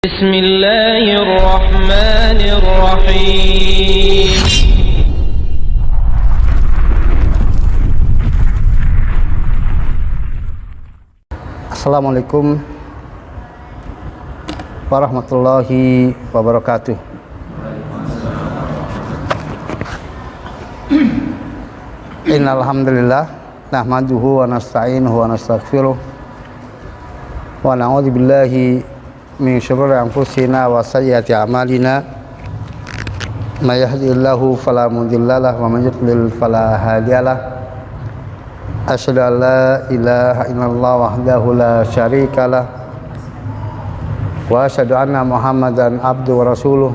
Bismillahirrahmanirrahim. Assalamualaikum warahmatullahi wabarakatuh. Innal hamdalillah nahmaduhu wa nasta'inuhu wa nastaghfiruh wa na'udzu billahi min syururi anfusina wa sayyiati a'malina. May yahdihillahu fala mudhillalah wa may yudlil fala hadiyalah. Asyhadu an la ilaha illallah wahdahu la syarikalah wa asyhadu anna Muhammadan abduhu wa rasuluh.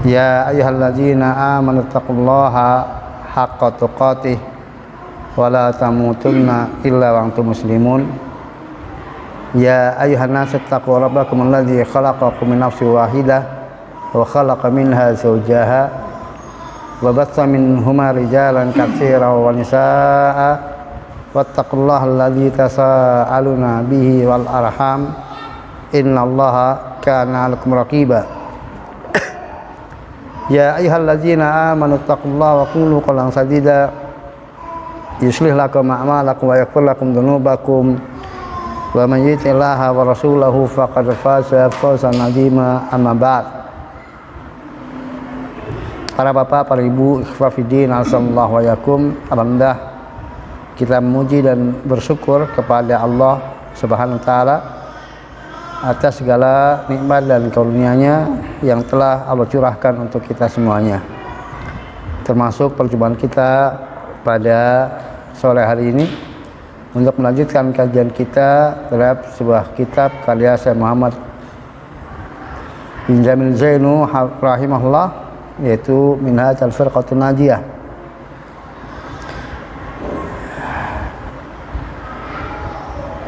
Ya ayyuhalladzina amanu taqullaha haqqa tuqatih wa la tamutunna illa wa antum muslimun. Ya ayyuhan nasu taqu rabbakum alladzi khalaqakum min nafsin wahidah wa khalaqa minha zawjaha wa batha minhuma rijalan katsiran wa nisaa'a wattaqullaha alladzi tasaaluna bihi wal arham innallaha kana 'alaikum raqiba. Ya ayyuhalladzina amanu taqullaha wa qulu qawlan sadida yuslih lakum a'malakum wa yaghfir lakum dzunubakum wa man yuti'illaha wa rasulahu faqad faza fawzan 'azima. Amma ba'd. Para bapak, para ibu, ikhwafidin, alhamdulillah wa yakum. Alhamdulillah kita memuji dan bersyukur kepada Allah Subhanahu wa taala atas segala nikmat dan karunia-Nya yang telah Allah curahkan untuk kita semuanya. Termasuk perjumpaan kita pada sore hari ini untuk melanjutkan kajian kita terhadap sebuah kitab karya Syekh Muhammad bin Jamil Zainu rahimahullah, yaitu Minhaj al-Firqatun Najiyah.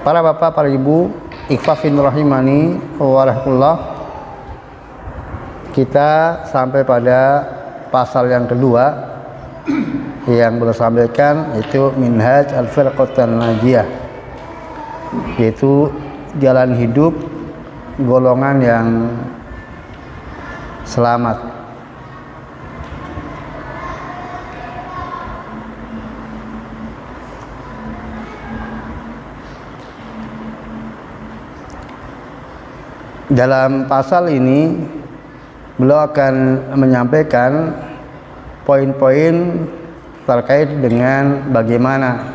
Para bapak, para ibu, ikhwafin rahimani wa rahmatullah, kita sampai pada pasal yang kedua yang beliau sampaikan, yaitu Minhaj al-Firqatun Najiyah, yaitu jalan hidup golongan yang selamat. Dalam pasal ini beliau akan menyampaikan poin-poin terkait dengan bagaimana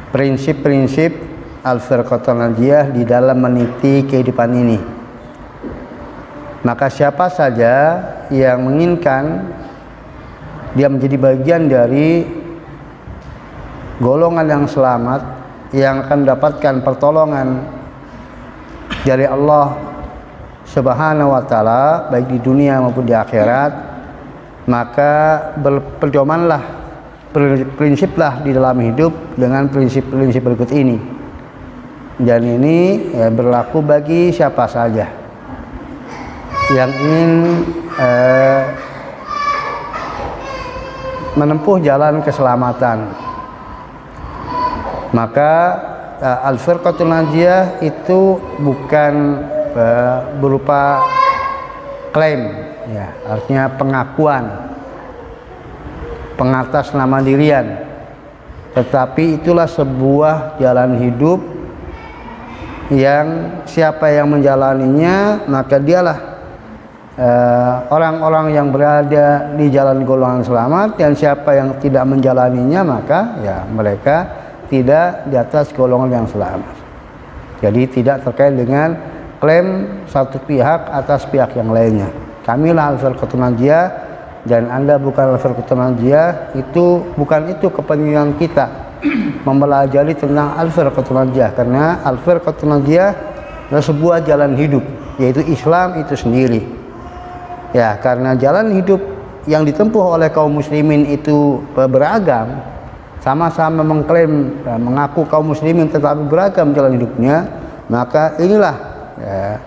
prinsip-prinsip al-Firqatun Najiyah di dalam meniti kehidupan ini. Maka siapa saja yang menginginkan dia menjadi bagian dari golongan yang selamat, yang akan mendapatkan pertolongan dari Allah Subhanahu wa taala baik di dunia maupun di akhirat, maka berpedomanlah, prinsiplah di dalam hidup dengan prinsip-prinsip berikut ini. Dan ini berlaku bagi siapa saja yang ingin menempuh jalan keselamatan. Maka al-Firqatun Najiyah itu bukan berupa klaim, ya, artinya pengakuan, pengatasnamandirian, tetapi itulah sebuah jalan hidup yang siapa yang menjalaninya maka dialah orang-orang yang berada di jalan golongan selamat, dan siapa yang tidak menjalaninya maka ya mereka tidak di atas golongan yang selamat. Jadi tidak terkait dengan klaim satu pihak atas pihak yang lainnya. Kamilah al-Firqatun Najiyah dan Anda bukan al-Firqatun Najiyah, itu bukan itu kepentingan kita mempelajari tentang al-Firqatun Najiyah, karena al-Firqatun Najiyah adalah sebuah jalan hidup, yaitu Islam itu sendiri. Ya, karena jalan hidup yang ditempuh oleh kaum muslimin itu beragam, sama-sama mengklaim mengaku kaum muslimin tetapi beragam jalan hidupnya, maka inilah ya,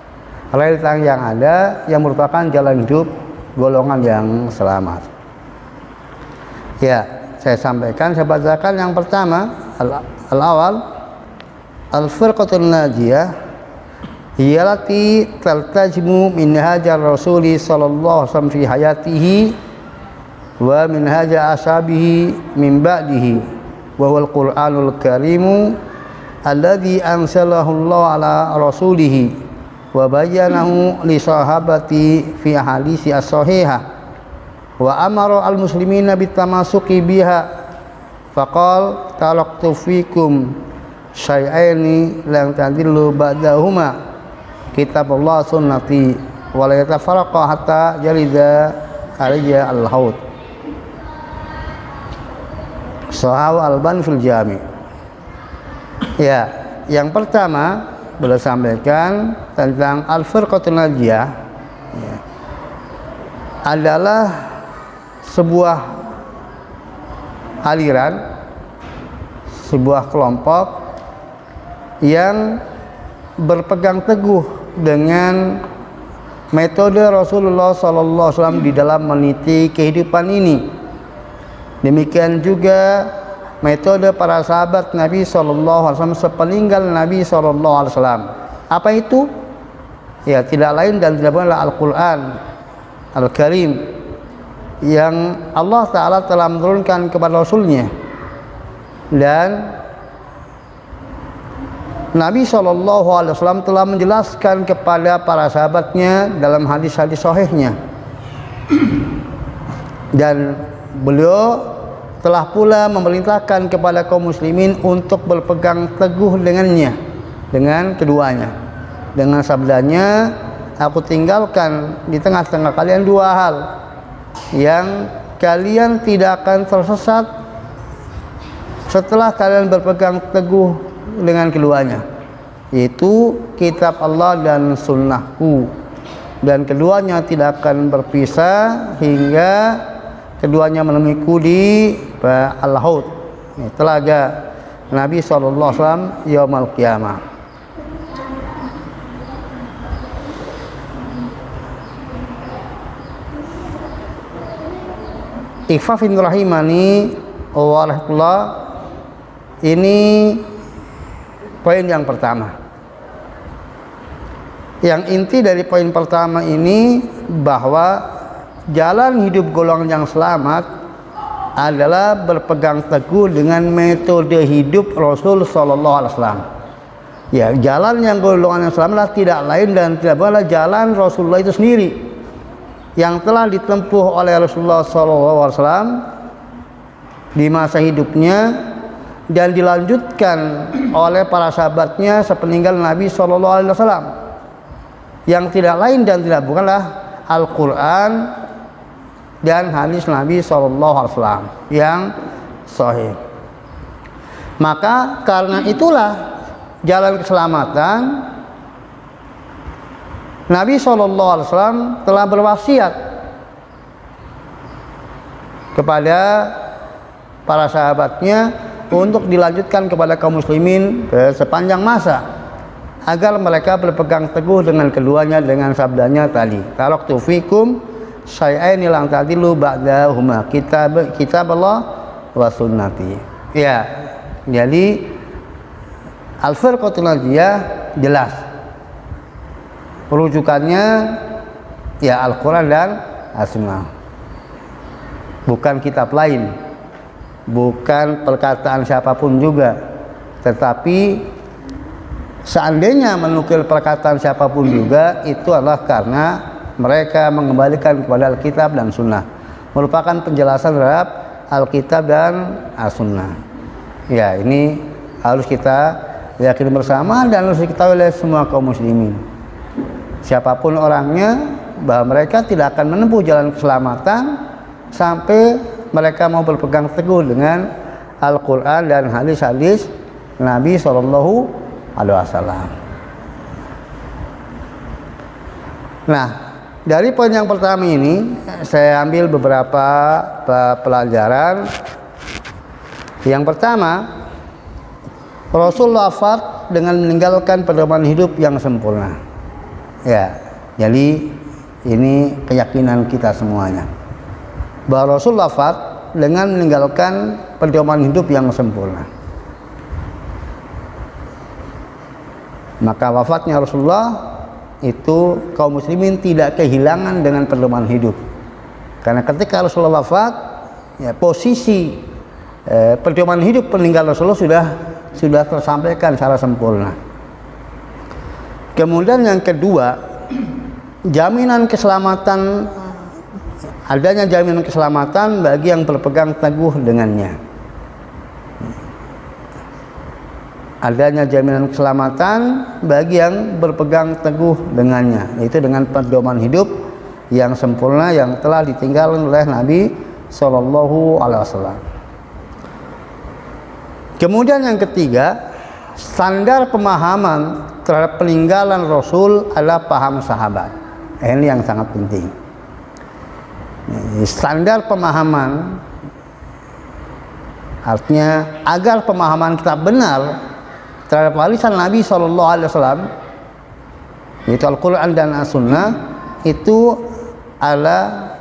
realitas yang ada yang merupakan jalan hidup golongan yang selamat. Ya, saya sampaikan, saya bacakan yang pertama, al-awal al-Firqatun Najiyah hiyalati taltajimu minhajar rasuli sallallahu alaihi wasallam fi hayatihi wa minhaja ashabihi min ba'dihi wa huwal Qur'anul Karimu alladzi anzalahu Allah ala rasulihi wa bayyanahu li sahabati fi hadisi as-sahihah wa amara al-muslimina bitamasuki biha faqal taraktu fikum syai'aini lan tadillu ba'dahuma kitabullah sunnati wa la yatafarraqa hatta jalida alayya al-haud. Sahih Al-Albani fil Jami'. Ya, yang pertama beliau sampaikan tentang Al-Firqatul Najiyah ya, adalah sebuah aliran, sebuah kelompok yang berpegang teguh dengan metode Rasulullah SAW di dalam meniti kehidupan ini. Demikian juga metode para sahabat Nabi SAW sepeninggal Nabi SAW. Apa itu? Ya, tidak lain dan tidak bukan Al-Quran Al-Karim yang Allah Ta'ala telah menurunkan kepada Rasulnya, dan Nabi SAW telah menjelaskan kepada para sahabatnya dalam hadis-hadis sahihnya, dan beliau telah pula memerintahkan kepada kaum muslimin untuk berpegang teguh dengannya, dengan keduanya, dengan sabdanya, aku tinggalkan di tengah-tengah kalian dua hal yang kalian tidak akan tersesat setelah kalian berpegang teguh dengan keduanya, yaitu kitab Allah dan sunnahku, dan keduanya tidak akan berpisah hingga keduanya menemuiku di Al-Haud, telaga Nabi SAW yaumul qiyamah. Ikhfafin rahimani wa rahmatullah, ini poin yang pertama. Yang inti dari poin pertama ini bahwa jalan hidup golongan yang selamat adalah berpegang teguh dengan metode hidup Rasul Sallallahu Alaihi Wasallam. Ya, jalan yang golongan yang selamat adalah tidak lain dan tidak bukanlah jalan Rasulullah itu sendiri yang telah ditempuh oleh Rasulullah Sallallahu Alaihi Wasallam di masa hidupnya dan dilanjutkan oleh para sahabatnya sepeninggal Nabi Sallallahu Alaihi Wasallam, yang tidak lain dan tidak bukanlah Al-Quran dan hadis Nabi SAW yang sahih. Maka karena itulah jalan keselamatan, Nabi SAW telah berwasiat kepada para sahabatnya untuk dilanjutkan kepada kaum muslimin sepanjang masa, agar mereka berpegang teguh dengan keduanya dengan sabdanya tadi, taraktu fikum syai'aini lan tadillu ba'dahuma kitab Allah wa sunnati. Ya, jadi Al-Firqatul Najiyah jelas rujukannya ya Al-Quran dan As-Sunnah, bukan kitab lain, bukan perkataan siapapun juga. Tetapi seandainya menukil perkataan siapapun juga, itu adalah karena mereka mengembalikan kepada Alkitab dan Sunnah, merupakan penjelasan terhadap Alkitab dan As-Sunnah. Ya, ini harus kita yakini bersama dan harus diketahui oleh semua kaum muslimin, siapapun orangnya, bahwa mereka tidak akan menempuh jalan keselamatan sampai mereka mau berpegang teguh dengan Al-Quran dan hadis-hadis Nabi SAW. Nah, dari poin yang pertama ini saya ambil beberapa pelajaran. Yang pertama, Rasul wafat dengan meninggalkan pedoman hidup yang sempurna. Ya, jadi ini keyakinan kita semuanya, bahwa Rasul wafat dengan meninggalkan pedoman hidup yang sempurna. Maka wafatnya Rasulullah itu kaum muslimin tidak kehilangan dengan pedoman hidup. Karena ketika Rasulullah wafat, ya, posisi pedoman hidup peninggal Rasulullah sudah tersampaikan secara sempurna. Kemudian yang kedua, jaminan keselamatan, adanya jaminan keselamatan bagi yang berpegang teguh dengannya. Adanya jaminan keselamatan bagi yang berpegang teguh dengannya, yaitu dengan pedoman hidup yang sempurna yang telah ditinggalkan oleh Nabi Shallallahu Alaihi Wasallam. Kemudian yang ketiga, standar pemahaman terhadap peninggalan Rasul adalah paham sahabat. Ini yang sangat penting. Standar pemahaman artinya agar pemahaman kita benar terhadap warisan Nabi Shallallahu Alaihi Wasallam, yaitu Al-Quran dan As-Sunnah, itu adalah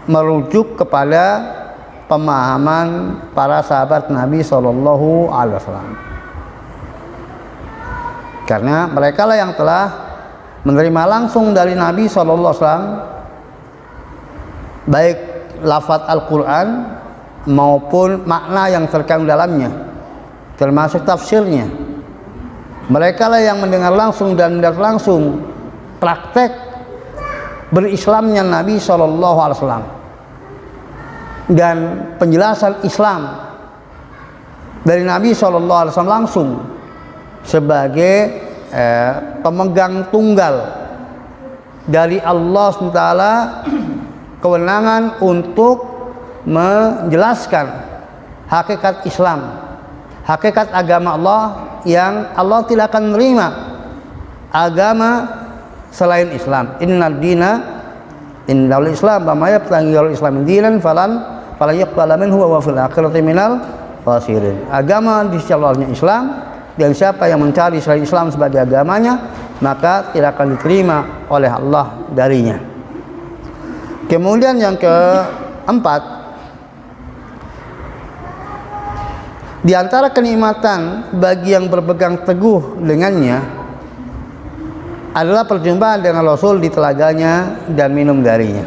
merujuk kepada pemahaman para sahabat Nabi Shallallahu Alaihi Wasallam. Karena mereka lah yang telah menerima langsung dari Nabi Shallallahu Alaihi Wasallam baik lafaz Al-Quran maupun makna yang terkandung dalamnya, termasuk tafsirnya. Mereka lah yang mendengar langsung dan melihat langsung praktek berislamnya Nabi Shallallahu Alaihi Wasallam dan penjelasan Islam dari Nabi Shallallahu Alaihi Wasallam langsung sebagai pemegang tunggal dari Allah SWT kewenangan untuk menjelaskan hakikat Islam, hakikat agama Allah, yang Allah tidak akan menerima agama selain Islam. Innad dina indal Islam, wa may yabtaghi ghairal Islam dinan falan yuqbala minhu wa fil akhirati minal khasirin. Agama di sisi Allahnya Islam, dan siapa yang mencari selain Islam sebagai agamanya, maka tidak akan diterima oleh Allah darinya. Kemudian yang keempat, di antara kenikmatan bagi yang berpegang teguh dengannya adalah perjumpaan dengan Rasul di telaganya dan minum darinya.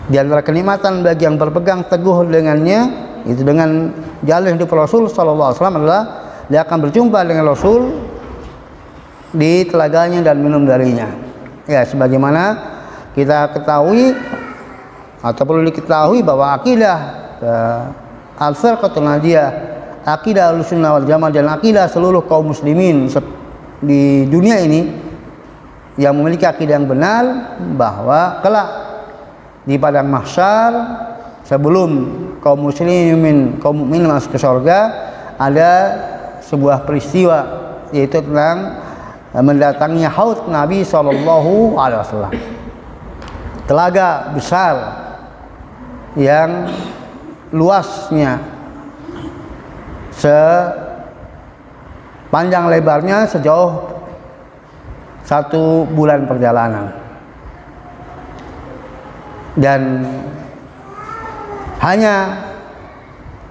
Di antara kenikmatan bagi yang berpegang teguh dengannya, itu dengan jalan hidup Rasul Sallallahu Alaihi Wasallam, adalah dia akan berjumpa dengan Rasul di telaganya dan minum darinya. Ya, sebagaimana kita ketahui atau perlu diketahui bahwa akidah Al-Firqatul Najiyah, akidah Ahlussunnah wal Jamaah, dan akidah seluruh kaum muslimin di dunia ini yang memiliki akidah yang benar, bahwa kelak di padang mahsyar sebelum kaum mukminin masuk ke surga, ada sebuah peristiwa, yaitu tentang mendatanginya haud Nabi Shallallahu Alaihi Wasallam, telaga besar yang luasnya sepanjang lebarnya sejauh 1 bulan perjalanan, dan hanya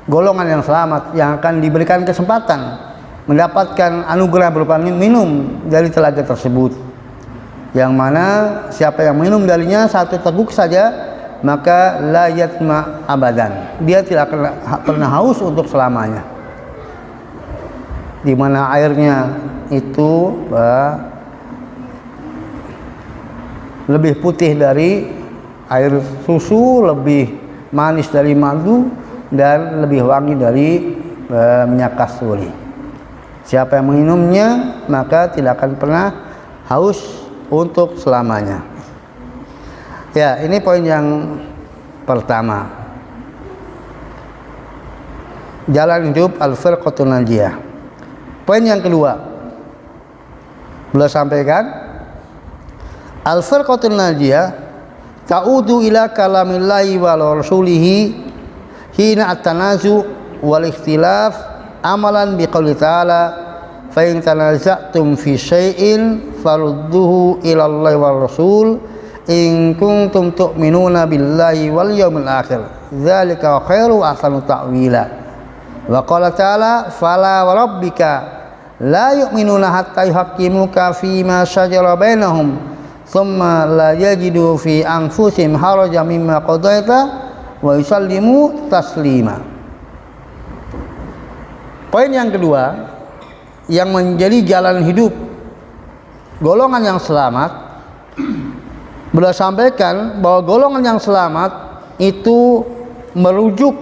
golongan yang selamat yang akan diberikan kesempatan mendapatkan anugerah berupa minum dari telaga tersebut, yang mana siapa yang minum darinya 1 teguk saja, maka la yatma abadan, dia tidak akan pernah haus untuk selamanya. Di mana airnya itu lebih putih dari air susu, lebih manis dari madu, dan lebih wangi dari minyak kasturi. Siapa yang meminumnya maka tidak akan pernah haus untuk selamanya. Ya, ini poin yang pertama, jalan hidup Al-Firqatul Najiyah. Poin yang kedua, beliau sampaikan Al-Firqatul Najiyah ta'udu ila kalamillahi wa rasulihi hina at-tanazu wal ikhtilaf amalan biqauli ta'ala fa in tanaza'tum fi syai'in farudduhu ila Allahi wa rasul in kuntum tu'minuna billahi wal yawmil akhir dzalika khairu ahsanu ta'wila. Wa qala ta'ala fala wa rabbika la yu'minuna hatta yuhaqqimuka fima shajara bainahum thumma la yajidu fi anfusihim harajan mimma qadaita wa yusallimu taslima. Poin yang kedua yang menjadi jalan hidup golongan yang selamat, beliau sampaikan bahwa golongan yang selamat itu merujuk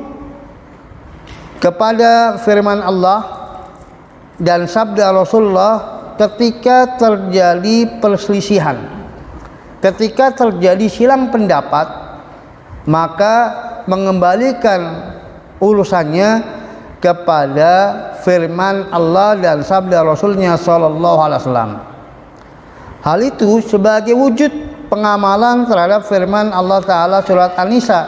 kepada firman Allah dan sabda Rasulullah ketika terjadi perselisihan, ketika terjadi silang pendapat, maka mengembalikan urusannya kepada firman Allah dan sabda Rasulnya Sallallahu Alaihi Wasallam. Hal itu sebagai wujud pengamalan terhadap firman Allah Ta'ala surat An-Nisa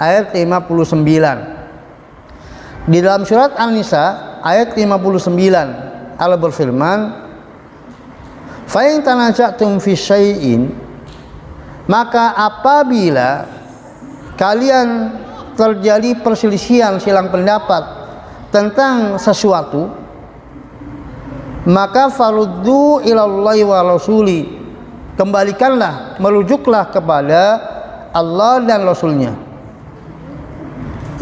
ayat 59. Di dalam surat An-Nisa ayat 59 Allah berfirman, fa in tanaza'tum fi syai'in, maka apabila kalian terjadi perselisihan silang pendapat tentang sesuatu, maka faruddu ilallahi wa rasuli, kembalikanlah, merujuklah kepada Allah dan Rasulnya.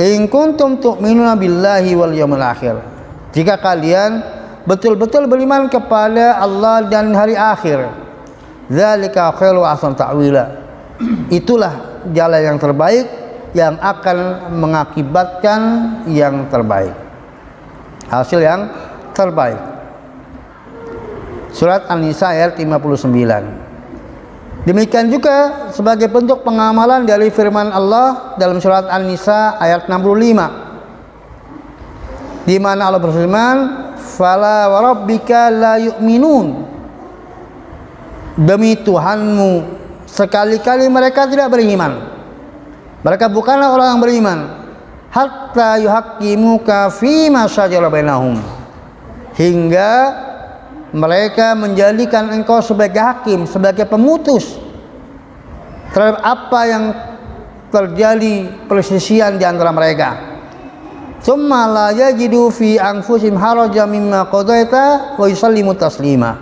In kuntum tu'minuna billahi wal yawmil akhir, jika kalian betul-betul beriman kepada Allah dan hari akhir, dzalika khairu ahsan ta'wila, itulah jalan yang terbaik yang akan mengakibatkan yang terbaik, hasil yang terbaik. Surat An-Nisa ayat 59. Demikian juga sebagai bentuk pengamalan dari firman Allah dalam surat An-Nisa ayat 65, di mana Allah berfirman, fala warabbika la yu'minun, demi Tuhanmu sekali-kali mereka tidak beriman, mereka bukanlah orang yang beriman, hatta yuhaqqimuka fima syajara bainahum, hingga mereka menjadikan engkau sebagai hakim, sebagai pemutus terhadap apa yang terjadi perselisihan di antara mereka. Tsumma la yajidu fi anfusihim harajan mimma qadaita wa yusallimu taslima.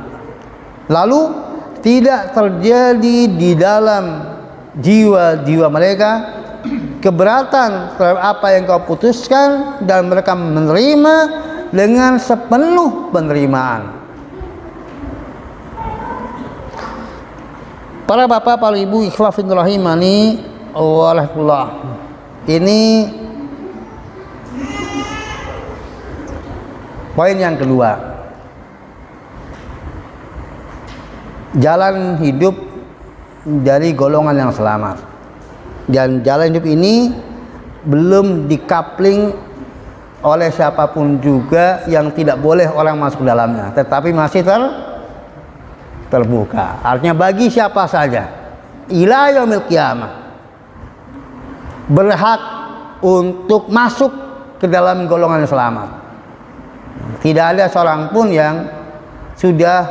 Lalu tidak terjadi di dalam jiwa-jiwa mereka keberatan terhadap apa yang kau putuskan, dan mereka menerima dengan sepenuh penerimaan. Para bapak, para ibu, ikhwah fillah rahimani walahullah, ini poin yang kedua, jalan hidup dari golongan yang selamat. Dan jalan hidup ini belum dikapling oleh siapapun juga yang tidak boleh orang masuk dalamnya, tetapi masih terbuka. Artinya bagi siapa saja ila yaumil qiyamah berhak untuk masuk ke dalam golongan selamat. Tidak ada seorang pun yang sudah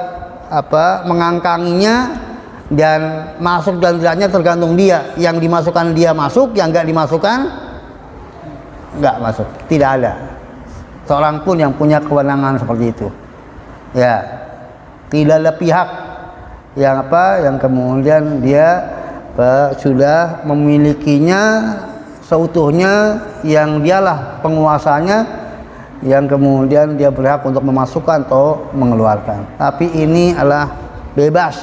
mengangkanginya dan masuk dan tidaknya tergantung dia. Yang dimasukkan dia masuk, yang enggak dimasukkan enggak masuk. Tidak ada seorang pun yang punya kewenangan seperti itu. Ya, tidak ada pihak yang kemudian dia sudah memilikinya seutuhnya, yang dialah penguasanya, yang kemudian dia berhak untuk memasukkan atau mengeluarkan. Tapi ini adalah bebas.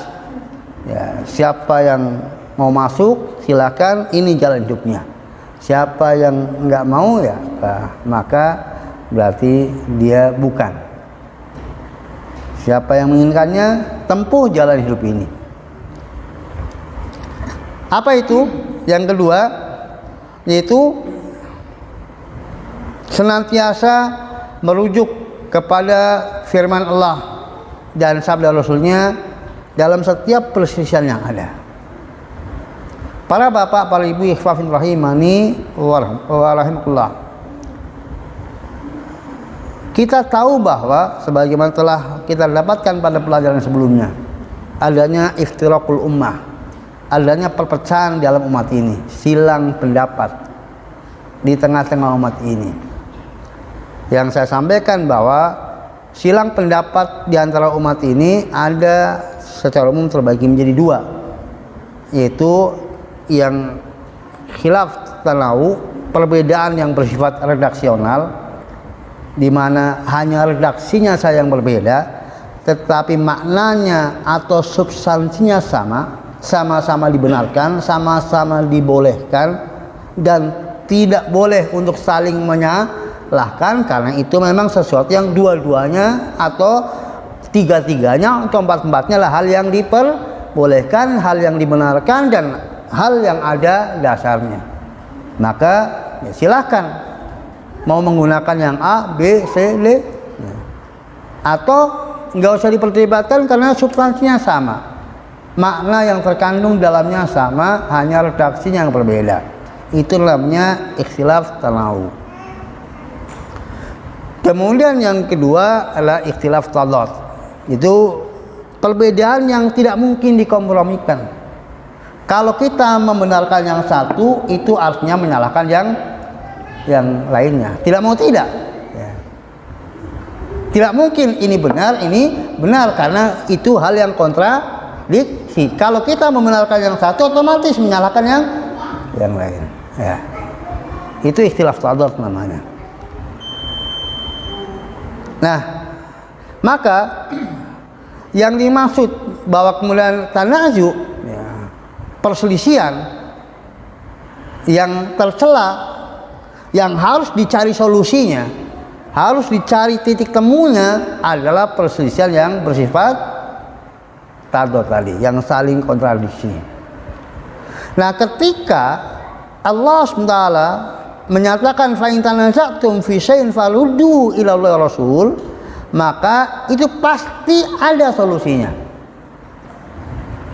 Ya, siapa yang mau masuk silakan, ini jalan hidupnya. Siapa yang enggak mau ya maka berarti dia bukan. Siapa yang menginginkannya, tempuh jalan hidup ini. Apa itu? Yang kedua, yaitu senantiasa merujuk kepada firman Allah dan sabda Rasulnya dalam setiap perselisihan yang ada. Para bapak, para ibu, ikhwah fillah rahimani wa rahimakumullah, kita tahu bahwa sebagaimana telah kita dapatkan pada pelajaran sebelumnya, adanya iftiraqul ummah, adanya perpecahan dalam umat ini, silang pendapat di tengah-tengah umat ini. Yang saya sampaikan bahwa silang pendapat di antara umat ini ada secara umum terbagi menjadi dua, yaitu yang khilaf tanawu, perbedaan yang bersifat redaksional, di mana hanya redaksinya saja yang berbeda, tetapi maknanya atau substansinya sama, sama-sama dibenarkan, sama-sama dibolehkan, dan tidak boleh untuk saling menyalahkan, karena itu memang sesuatu yang dua-duanya atau tiga-tiganya atau empat-empatnya lah hal yang diperbolehkan, hal yang dibenarkan, dan hal yang ada dasarnya. Maka ya silahkan mau menggunakan yang A, B, C, D, atau nggak usah diperdebatkan karena substansinya sama, makna yang terkandung dalamnya sama, hanya redaksinya yang berbeda. Itu namanya ikhtilaf tanawu. Kemudian yang kedua adalah ikhtilaf tadad. Itu perbedaan yang tidak mungkin dikompromikan. Kalau kita membenarkan yang satu, itu artinya menyalahkan yang lainnya. Tidak mau tidak. Ya. Tidak mungkin ini benar karena itu hal yang kontradiksi. Kalau kita membenarkan yang satu, otomatis menyalahkan yang lain. Ya. Itu ikhtilaf tadad namanya. Nah, maka yang dimaksud bahwa kemudian tanazu, ya, perselisihan yang tercela, yang harus dicari solusinya, harus dicari titik temunya, adalah perselisihan yang bersifat tadad tadi, yang saling kontradiksi. Nah, ketika Allah SWT menyatakan fa in tanaza'tum fi syai'in faruddu ila Allahi Rasul, maka itu pasti ada solusinya,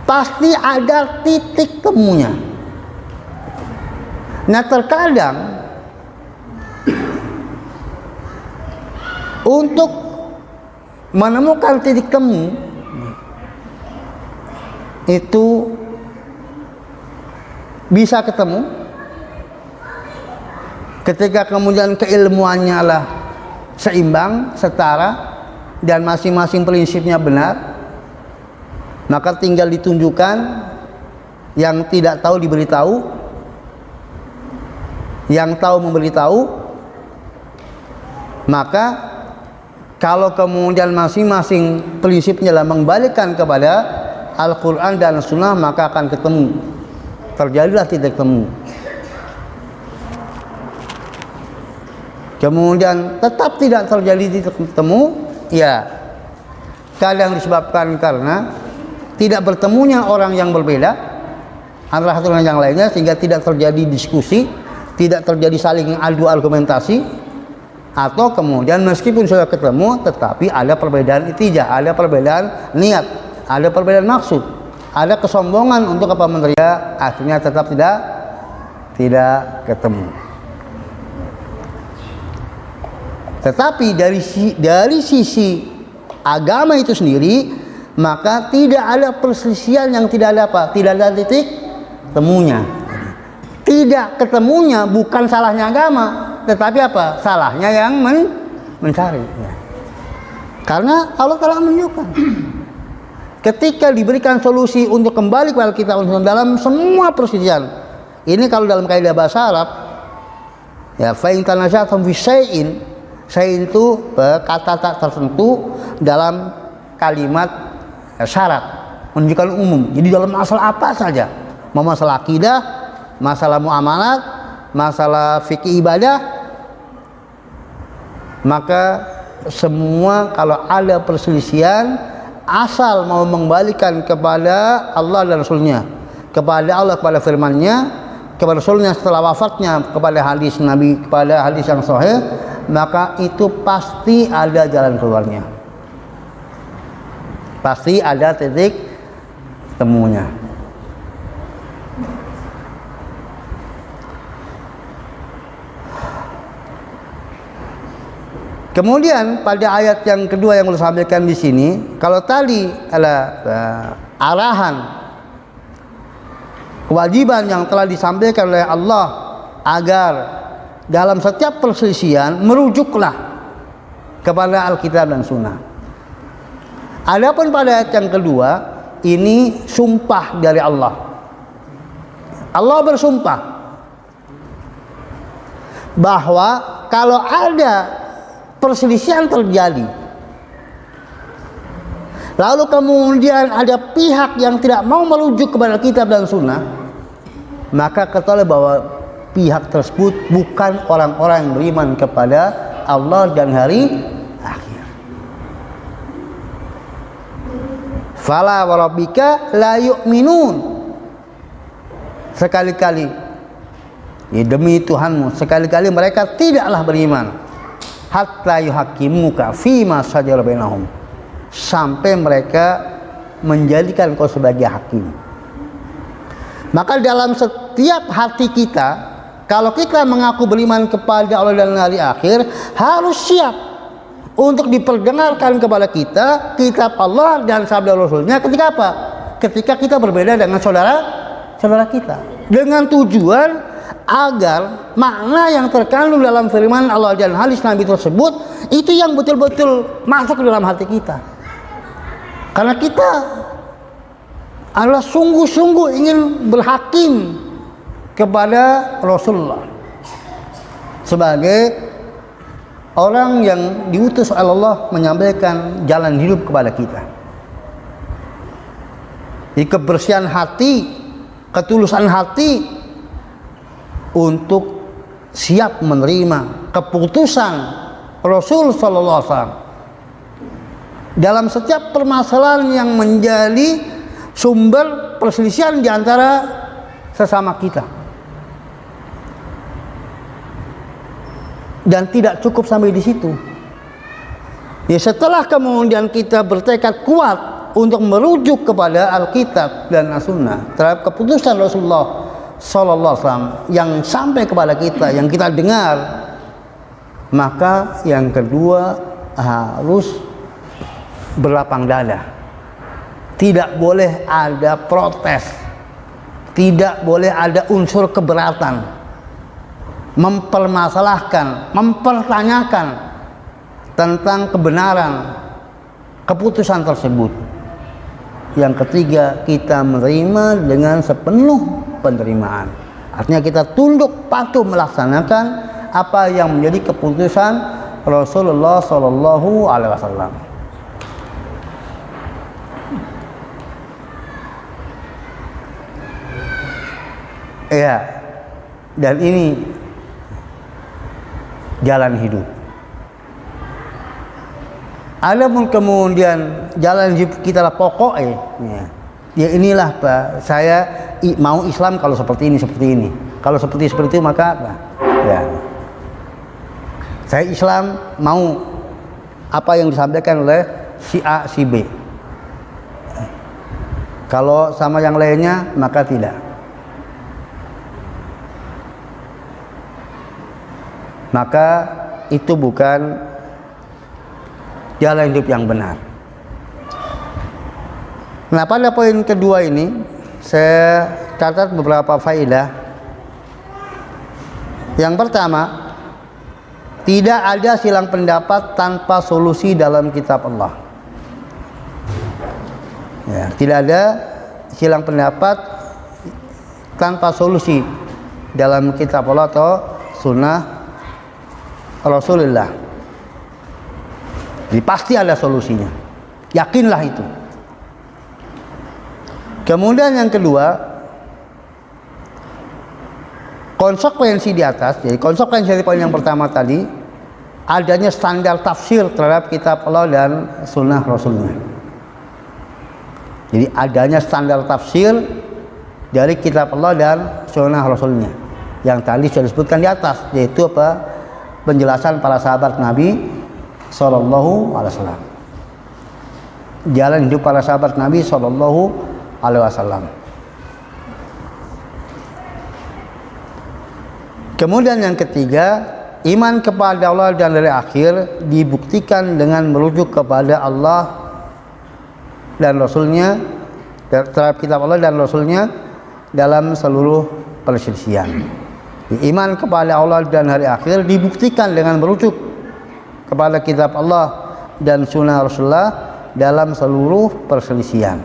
pasti ada titik temunya. Nah, terkadang untuk menemukan titik temu itu bisa ketemu ketika kemudian keilmuannya lah seimbang, setara, dan masing-masing prinsipnya benar, maka tinggal ditunjukkan, yang tidak tahu diberitahu, yang tahu memberitahu. Maka kalau kemudian masing-masing prinsipnya lah mengbalikkan kepada Al-Quran dan Sunnah, maka akan ketemu, terjadilah titik temu. Kemudian tetap tidak terjadi titik temu, ya kadang disebabkan karena tidak bertemunya orang yang berbeda antara satu dengan yang lainnya, sehingga tidak terjadi diskusi, tidak terjadi saling adu argumentasi, atau kemudian meskipun sudah ketemu tetapi ada perbedaan itijah, ada perbedaan niat, ada perbedaan maksud, ada kesombongan untuk apa menerima, akhirnya tetap tidak ketemu. Tetapi dari sisi agama itu sendiri, maka tidak ada perselisihan yang tidak ada apa? Tidak ada titik temunya. Tidak ketemunya bukan salahnya agama, tetapi apa? Salahnya yang mencari. Ya. Karena Allah telah menunjukkan. Ketika diberikan solusi untuk kembali kepada kita dalam semua perselisihan. Ini kalau dalam kaidah bahasa Arab, ya fa in tanaza'tum fi syai'in, syai'in itu kata tak tertentu dalam kalimat syarat, menunjukkan umum. Jadi dalam masalah apa saja, mau masalah akidah, masalah muamalat, masalah fikih ibadah, maka semua kalau ada perselisihan, asal mau mengembalikan kepada Allah dan Rasulnya, kepada Allah, kepada firman-Nya, kepada Rasulnya setelah wafatnya, kepada hadis Nabi, kepada hadis yang sahih, maka itu pasti ada jalan keluarnya, pasti ada titik temunya. Kemudian pada ayat yang kedua yang saya sampaikan di sini, kalau tadi adalah arahan kewajiban yang telah disampaikan oleh Allah agar dalam setiap perselisihan merujuklah kepada Alkitab dan Sunnah. Adapun pada ayat yang kedua, ini sumpah dari Allah. Allah bersumpah bahwa kalau ada perselisihan terjadi, lalu kemudian ada pihak yang tidak mau merujuk kepada Kitab dan Sunnah, maka ketahui bahwa pihak tersebut bukan orang-orang yang beriman kepada Allah dan hari akhir. Fala warabbika la yu'minun. Sekali-kali, ya demi Tuhanmu, sekali-kali mereka tidaklah beriman. Hatta yuhakimuka fima shajara bainahum. Sampai mereka menjadikan kau sebagai hakim. Maka dalam setiap hati kita, kalau kita mengaku beriman kepada Allah dan hari akhir, harus siap untuk diperdengarkan kepada kita kitab Allah dan sabda Rasulnya ketika apa? Ketika kita berbeda dengan saudara kita, dengan tujuan agar makna yang terkandung dalam firman Allah dan hadis Nabi tersebut itu yang betul-betul masuk ke dalam hati kita. Karena kita adalah sungguh-sungguh ingin berhakim kepada Rasulullah sebagai orang yang diutus oleh Allah menyampaikan jalan hidup kepada kita. Di kebersihan hati, ketulusan hati untuk siap menerima keputusan Rasul sallallahu alaihi wasallam dalam setiap permasalahan yang menjadi sumber perselisihan di antara sesama kita. Dan tidak cukup sampai di situ. Ya, setelah kemudian kita bertekad kuat untuk merujuk kepada Alkitab dan As-Sunnah terhadap keputusan Rasulullah sallallahu alaihi wasallam yang sampai kepada kita, yang kita dengar, maka yang kedua harus berlapang dada. Tidak boleh ada protes, tidak boleh ada unsur keberatan, mempermasalahkan, mempertanyakan tentang kebenaran keputusan tersebut. Yang ketiga, kita menerima dengan sepenuh penerimaan. Artinya kita tunduk patuh melaksanakan apa yang menjadi keputusan Rasulullah sallallahu alaihi wasallam. Ya, dan ini jalan hidup. Adapun kemudian jalan hidup kita lah pokoknya, ya inilah Pak, saya mau Islam kalau seperti ini. Kalau seperti itu maka apa? Ya, saya Islam mau apa yang disampaikan oleh si A, si B. Kalau sama yang lainnya maka tidak. Maka itu bukan jalan hidup yang benar. Nah, pada poin kedua ini saya catat beberapa faedah. Yang pertama, tidak ada silang pendapat tanpa solusi dalam kitab Allah. Ya, tidak ada silang pendapat tanpa solusi dalam kitab Allah atau sunnah Rasulullah. Jadi pasti ada solusinya. Yakinlah itu. Kemudian yang kedua, konsekuensi di atas. Jadi konsekuensi dari poin yang pertama tadi, adanya standar tafsir terhadap kitab Allah dan sunnah Rasulnya. Jadi adanya standar tafsir dari kitab Allah dan sunnah Rasulnya. Yang tadi sudah disebutkan di atas, yaitu apa? Penjelasan para sahabat Nabi sallallahu alaihi wasallam. Jalan hidup para sahabat Nabi sallallahu alaihi wasallam. Kemudian yang ketiga, iman kepada Allah dan hari akhir dibuktikan dengan merujuk kepada Allah dan Rasulnya, terhadap kitab Allah dan Rasulnya dalam seluruh perselisihan. Iman kepada Allah dan hari akhir dibuktikan dengan merujuk kepada kitab Allah dan sunnah Rasulullah dalam seluruh perselisihan.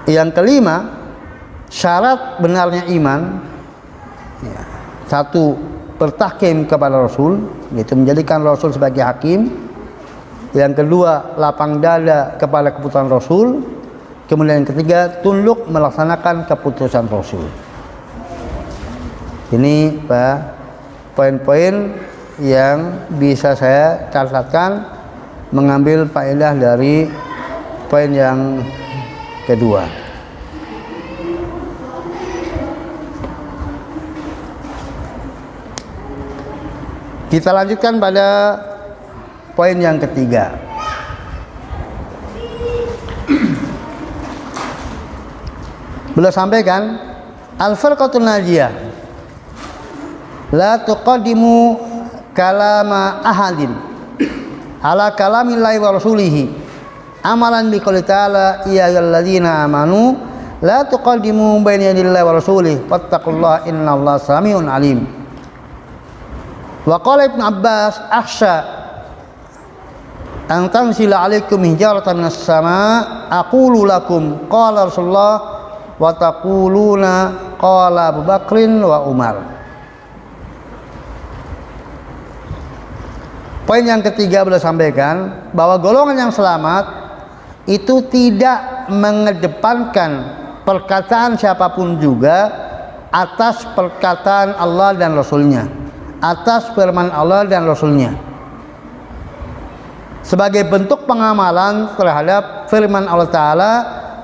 Yang kelima, syarat benarnya iman, ya, satu, bertahkim kepada Rasul, yaitu menjadikan Rasul sebagai hakim. Yang kedua, lapang dada kepada keputusan Rasul. Kemudian yang ketiga, tunduk melaksanakan keputusan Rasul. Ini Pak, poin-poin yang bisa saya catatkan mengambil faedah dari poin yang kedua. Kita lanjutkan pada poin yang ketiga. Beliau sampaikan al-firqatul najiyah la tuqaddimu kalama ahadin ala kalamillahi wa rasulihi amalan biqouli ta'ala ya ayyuhalladzina amanu la tuqaddimu baina yadayillahi wa rasulihi wattaqullaha innallaha samiun alim. Wa qala Ibnu Abbas akhsha an tanzila alaikum hijaratan minas sama aqulu lakum qala Rasulullah wa taquluna qala Abu Bakrin wa Umar. Poin yang ketiga beliau sampaikan bahwa golongan yang selamat itu tidak mengedepankan perkataan siapapun juga atas perkataan Allah dan Rasulnya, atas firman Allah dan Rasulnya, sebagai bentuk pengamalan terhadap firman Allah Ta'ala,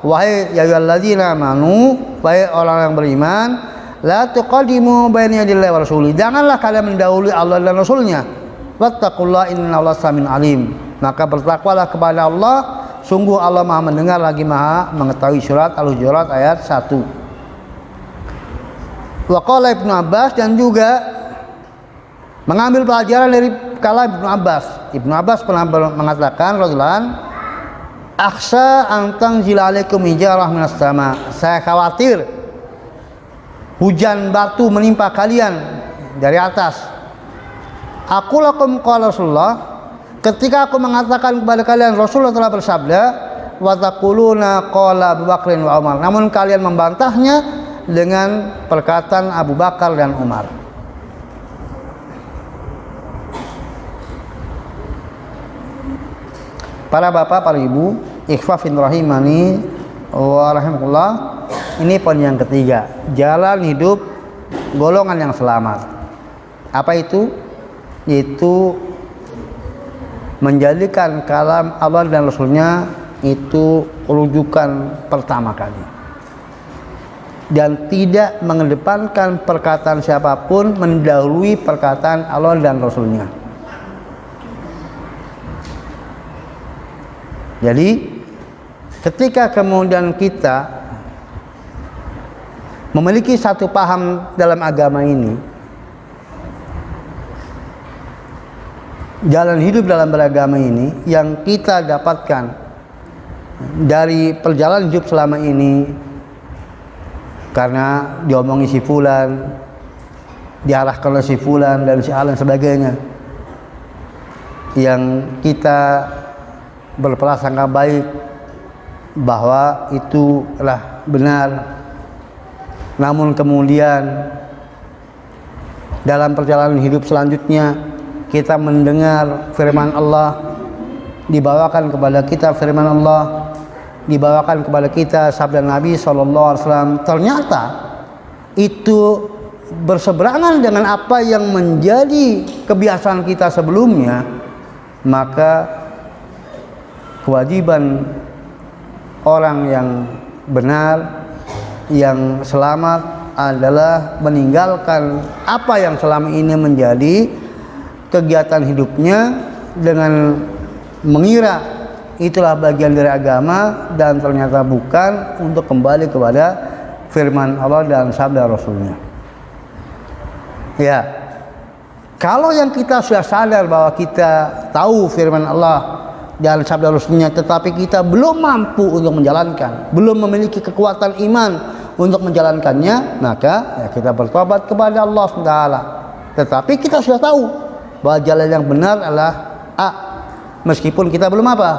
wahai ya ayyuhalladzina amanu, wahai orang yang beriman, la tuqaddimu baina yadayillahi wa rasulihi, janganlah kalian mendahului Allah dan Rasulnya, wattaqullaha innallaha samiun alim, maka bertakwalah kepada Allah, sungguh Allah Maha mendengar lagi Maha mengetahui. Surat Al-Hujurat ayat 1. Wa qala Ibnu Abbas, dan juga mengambil pelajaran dari kalam Ibnu Abbas. Ibnu Abbas pernah mengatakan radhiyallahu anhu, akhsha an tanzila alaikum hijarah minas sama, saya khawatir hujan batu menimpa kalian dari atas. Aku lakum qala Rasulullah, ketika aku mengatakan kepada kalian Rasulullah telah bersabda, wa taquluna qala Abu Bakrin wa Umar, namun kalian membantahnya dengan perkataan Abu Bakar dan Umar. Para bapak, para ibu, ikhwafin rahimani wa rahimakumullah, ini poin yang ketiga, jalan hidup golongan yang selamat. Apa itu? Yaitu menjadikan kalam Allah dan Rasulnya itu rujukan pertama kali, dan tidak mengedepankan perkataan siapapun mendahului perkataan Allah dan Rasulnya. Jadi ketika kemudian kita memiliki satu paham dalam agama ini, jalan hidup dalam beragama ini yang kita dapatkan dari perjalanan hidup selama ini, karena diomongi si fulan, diarahkan oleh si fulan dan si alan sebagainya, yang kita berprasangka baik bahwa itu adalah benar, namun kemudian dalam perjalanan hidup selanjutnya kita mendengar firman Allah, dibawakan kepada kita firman Allah, dibawakan kepada kita sabda Nabi SAW, ternyata itu berseberangan dengan apa yang menjadi kebiasaan kita sebelumnya, maka kewajiban orang yang benar, yang selamat adalah meninggalkan apa yang selama ini menjadi kegiatan hidupnya dengan mengira itulah bagian dari agama, dan ternyata bukan, untuk kembali kepada firman Allah dan sabda Rasulnya. Ya, kalau yang kita sudah sadar bahwa kita tahu firman Allah dan sabda Rasulnya, tetapi kita belum mampu untuk menjalankan, belum memiliki kekuatan iman untuk menjalankannya, maka ya kita bertobat kepada Allah SWT. tetapi kita sudah tahu bahwa jalan yang benar adalah A, meskipun kita belum apa?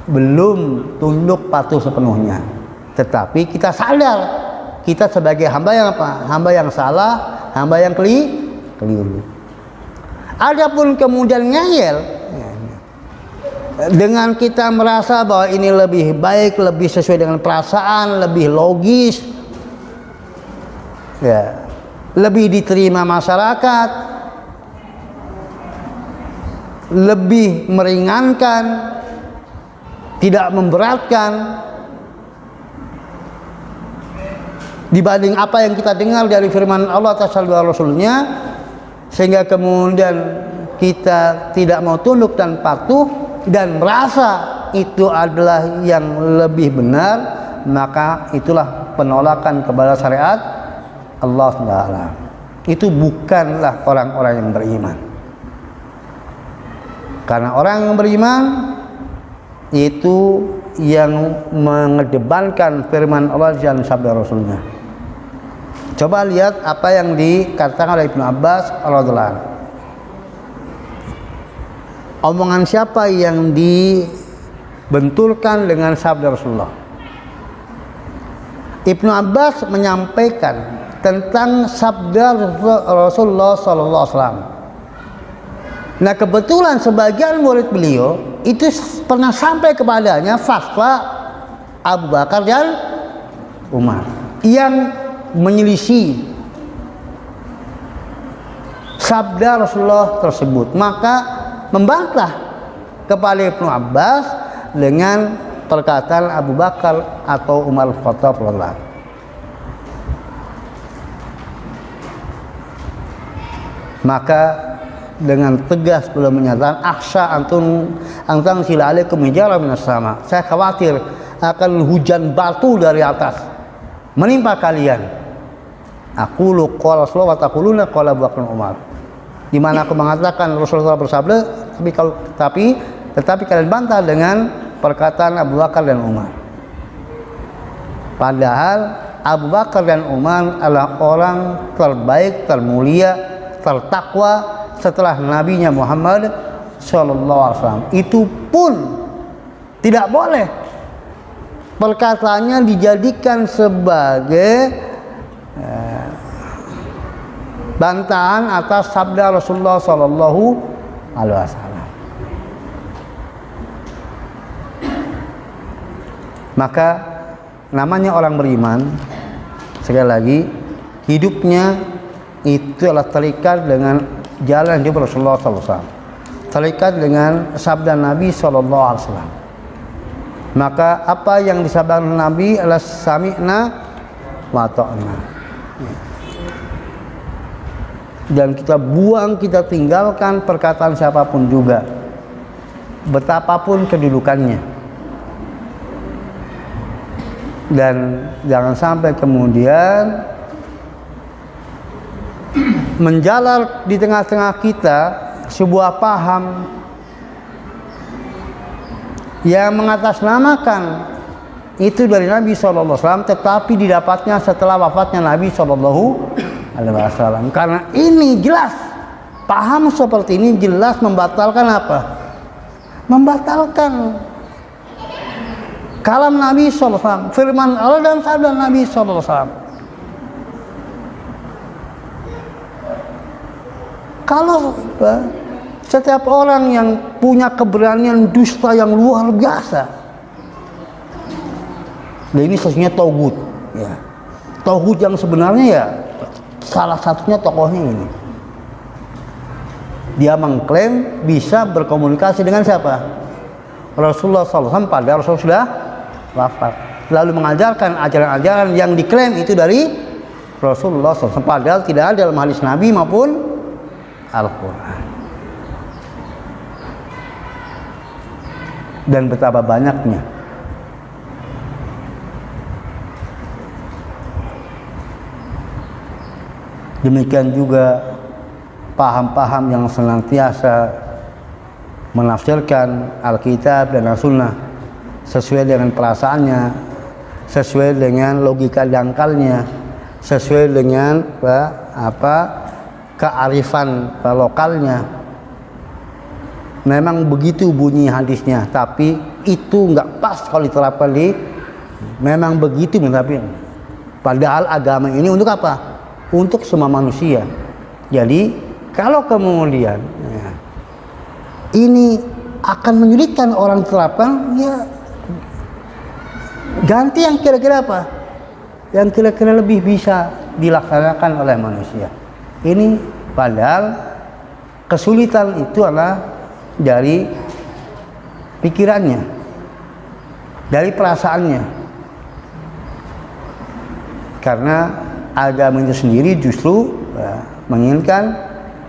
Belum tunduk patuh sepenuhnya, tetapi kita sadar kita sebagai hamba yang apa? Hamba yang salah, hamba yang keliru. Adapun kemudian ngeyel dengan kita merasa bahwa ini lebih baik, lebih sesuai dengan perasaan, lebih logis, ya, lebih diterima masyarakat, lebih meringankan, tidak memberatkan dibanding apa yang kita dengar dari firman Allah Ta'ala Rasulnya, sehingga kemudian kita tidak mau tunduk dan patuh dan merasa itu adalah yang lebih benar, maka itulah penolakan kepada syariat Allah SWT. Itu bukanlah orang-orang yang beriman. Karena orang yang beriman itu yang mengedepankan firman Allah dan sabda Rasulnya. Coba lihat apa yang dikatakan oleh Ibnu Abbas radhiyallahu anhu. Omongan siapa yang dibenturkan dengan sabda Rasulullah? Ibnu Abbas menyampaikan tentang sabda Rasulullah SAW. Nah, kebetulan sebagian murid beliau itu pernah sampai kepadanya fatwa Abu Bakar dan Umar yang menyelisih sabda Rasulullah tersebut, maka membantah kepada Ibnu Abbas dengan perkataan Abu Bakar atau Umar Khattab radhiyallahu anhu. Maka dengan tegas beliau menyatakan, akhsha antang sila alaikum hijara minas sama. Saya khawatir akan hujan batu dari atas menimpa kalian. Aqulu qala Rasulullah wa taquluna qala Abu Bakar Umar. Di mana aku mengatakan Rasulullah bersabda, tetapi kalian bantah dengan perkataan Abu Bakar dan Umar. Padahal Abu Bakar dan Umar adalah orang terbaik, termulia, tertakwa setelah Nabi Muhammad SAW. Itu pun tidak boleh perkataannya dijadikan sebagai bantahan atas sabda Rasulullah Sallallahu Alaihi Wasallam. Maka namanya orang beriman, sekali lagi, hidupnya itu adalah terikat dengan jalan hidup Rasulullah SAW, terikat dengan sabda Nabi SAW. Maka apa yang disabdakan Nabi adalah sami'na wa ta'na, dan kita buang, kita tinggalkan perkataan siapapun juga, betapapun kedudukannya. Dan jangan sampai kemudian menjalar di tengah-tengah kita sebuah paham yang mengatasnamakan itu dari Nabi SAW, tetapi didapatnya setelah wafatnya Nabi SAW. Karena ini jelas, paham seperti ini jelas membatalkan apa? Membatalkan kalam Nabi SAW, firman Allah dan sabda Nabi SAW. Kalau setiap orang yang punya keberanian dusta yang luar biasa, nah ini sesungguhnya tauhid, ya. Tauhid yang sebenarnya ya salah satunya tokohnya ini. Dia mengklaim bisa berkomunikasi dengan siapa? Rasulullah SAW, padahal Rasul sudah wafat. Lalu mengajarkan ajaran-ajaran yang diklaim itu dari Rasulullah SAW, padahal tidak ada dalam hadis Nabi maupun Al-Quran. Dan betapa banyaknya demikian juga paham-paham yang senantiasa menafsirkan Alkitab dan As-Sunnah sesuai dengan perasaannya, sesuai dengan logika dangkalnya, sesuai dengan kearifan lokalnya. Memang begitu bunyi hadisnya, tapi itu nggak pas kalau diterapkan di, memang begitu tapi padahal agama ini untuk apa? Untuk semua manusia. Jadi kalau kemudian ya, ini akan menyulitkan orang terapkan, ya ganti yang kira-kira apa? Yang kira-kira lebih bisa dilaksanakan oleh manusia. Ini padahal kesulitan itu adalah dari pikirannya, dari perasaannya. Karena agama itu sendiri justru menginginkan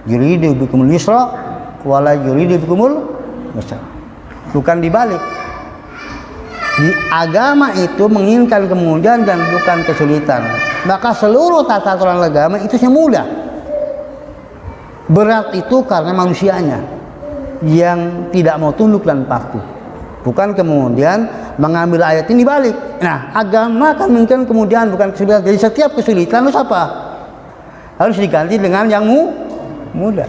yuridu bikumul yusra wala yuridu bikumul usra. Bukan dibalik. Di agama itu menginginkan kemudahan dan bukan kesulitan. Maka seluruh tata aturan agama itu semua mudah. Berat itu karena manusianya yang tidak mau tunduk dan patuh. Bukan kemudian mengambil ayat ini balik. Nah, agama kan mungkin kemudian bukan kesulitan. Jadi setiap kesulitan harus apa? Harus diganti dengan yang mudah.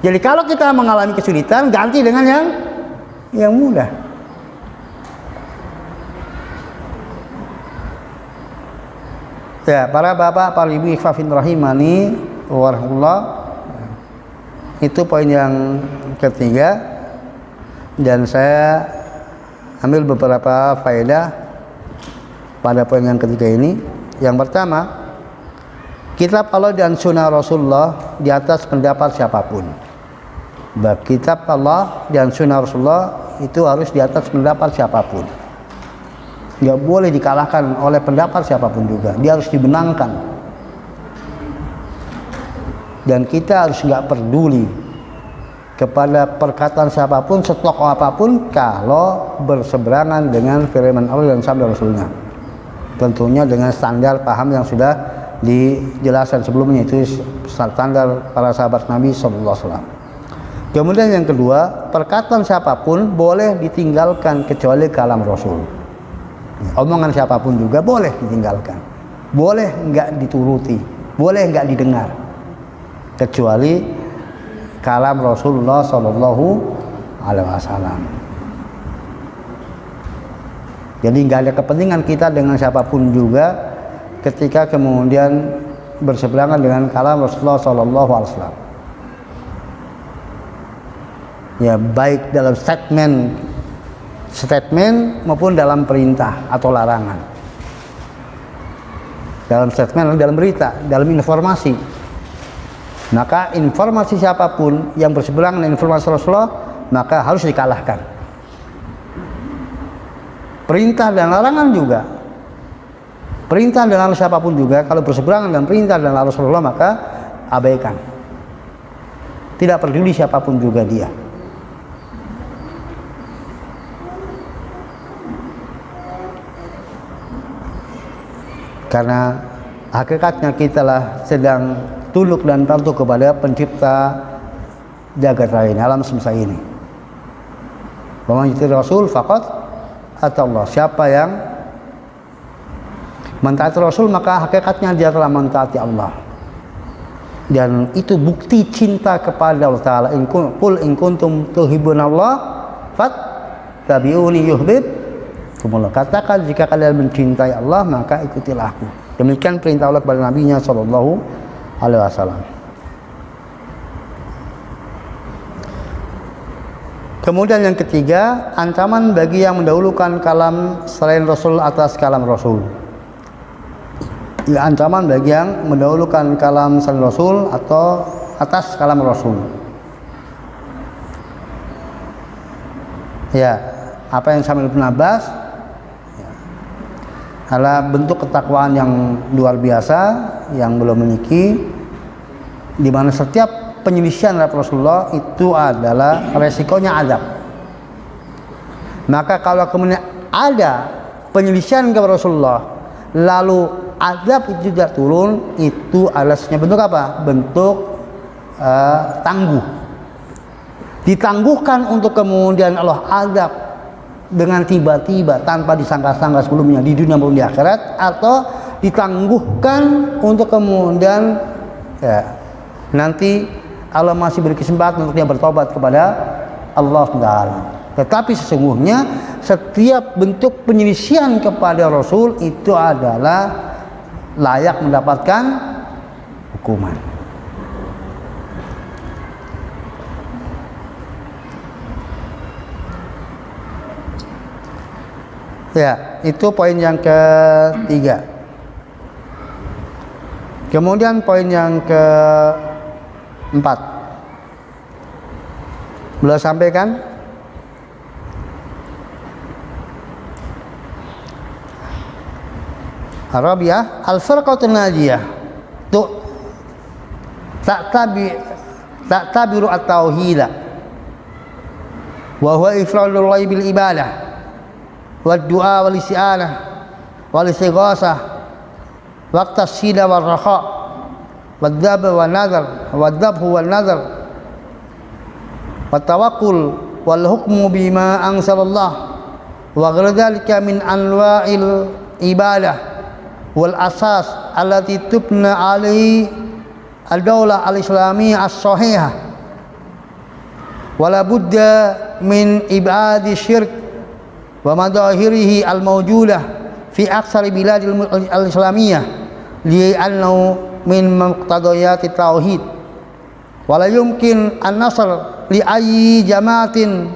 Jadi kalau kita mengalami kesulitan, ganti dengan yang mudah. Ya, para bapak, para ibu ikhwafin rahimani warahmatullah. Itu poin yang ketiga, dan saya ambil beberapa faedah pada poin yang ketiga ini. Yang pertama, kitab Allah dan sunnah Rasulullah di atas pendapat siapapun. Kitab Allah dan sunnah Rasulullah itu harus di atas pendapat siapapun. Nggak boleh dikalahkan oleh pendapat siapapun juga. Dia harus dibenangkan. Dan kita harus nggak peduli kepada perkataan siapapun, setokoh apapun, kalau berseberangan dengan firman Allah dan sabda Rasulnya. Tentunya dengan standar paham yang sudah dijelaskan sebelumnya, itu standar para sahabat Nabi SAW. Kemudian yang kedua, perkataan siapapun boleh ditinggalkan kecuali kalam Rasul. Omongan siapapun juga boleh ditinggalkan, boleh nggak dituruti, boleh nggak didengar, kecuali kalam Rasulullah Sallallahu Alaihi Wasallam. Jadi nggak ada kepentingan kita dengan siapapun juga ketika kemudian berseberangan dengan kalam Rasulullah Sallallahu Alaihi Wasallam. Ya, baik dalam statement maupun dalam perintah atau larangan. Dalam statement, dalam berita, dalam informasi. Maka informasi siapapun yang berseberangan dengan informasi Rasulullah, maka harus dikalahkan. Perintah dan larangan juga. Perintah dan larangan siapapun juga, kalau berseberangan dengan perintah dan larangan Rasulullah, maka abaikan. Tidak peduli siapapun juga dia. Karena hakikatnya kita lah sedang tunduk dan patuh kepada pencipta jagat raya ini, alam semesta ini. Wa man yuti Rasul faqad ata Allah. Siapa yang mentaati Rasul, maka hakikatnya dia telah mentaati Allah. Dan itu bukti cinta kepada Allah Ta'ala. Qul in kuntum tuhibbunallah fattabi'uni yuhibbukumullah. Katakan jika kalian mencintai Allah, maka ikutilah aku. Demikian perintah Allah kepada Nabi-Nya Sallallahu Alaihi Wasallam. Kemudian yang ketiga, ancaman bagi yang mendahulukan kalam selain Rasul atas kalam Rasul. Ya, ancaman bagi yang mendahulukan kalam selain Rasul atau atas kalam Rasul. Ya, apa yang disampaikan Ibnu Abbas adalah bentuk ketakwaan yang luar biasa yang belum memiliki, di mana setiap penyelisihan terhadap Rasulullah itu adalah resikonya azab. Maka kalau kemudian ada penyelisihan kepada Rasulullah lalu azab itu tidak turun, itu alasnya bentuk apa? Bentuk tangguh. Ditangguhkan untuk kemudian Allah azab dengan tiba-tiba tanpa disangka-sangka sebelumnya di dunia maupun di akhirat, atau ditangguhkan untuk kemudian ya, nanti Allah masih beri kesempatan untuk dia bertobat kepada Allah SWT. Tetapi sesungguhnya setiap bentuk penyelisihan kepada Rasul itu adalah layak mendapatkan hukuman. Ya, itu poin yang ketiga. Kemudian poin yang keempat, beliau sampaikan Arabiah al-firqatun najiyah tu ta'tabiru at-tauhid wa huwa ifradullahi bil ibadah wad-du'a wal isti'anah wal istighasah waqtas sida wal raha wad-dhab wan nazar wad-dhabhu wan nazar wat tawakkul wal hukmu bima anzalallah wa ghairu dzalika min anwa'il ibadah wal asas allati tubna alaihi al-daulah al-islamiyah as-sahihah wala budda min ibadi syirk wa madahirihi al-mawjudah fi aksari biladil al-islamiyah li'annahu min muqtadayati tauhid wala yumkin an-nasr li ayyi jamaatin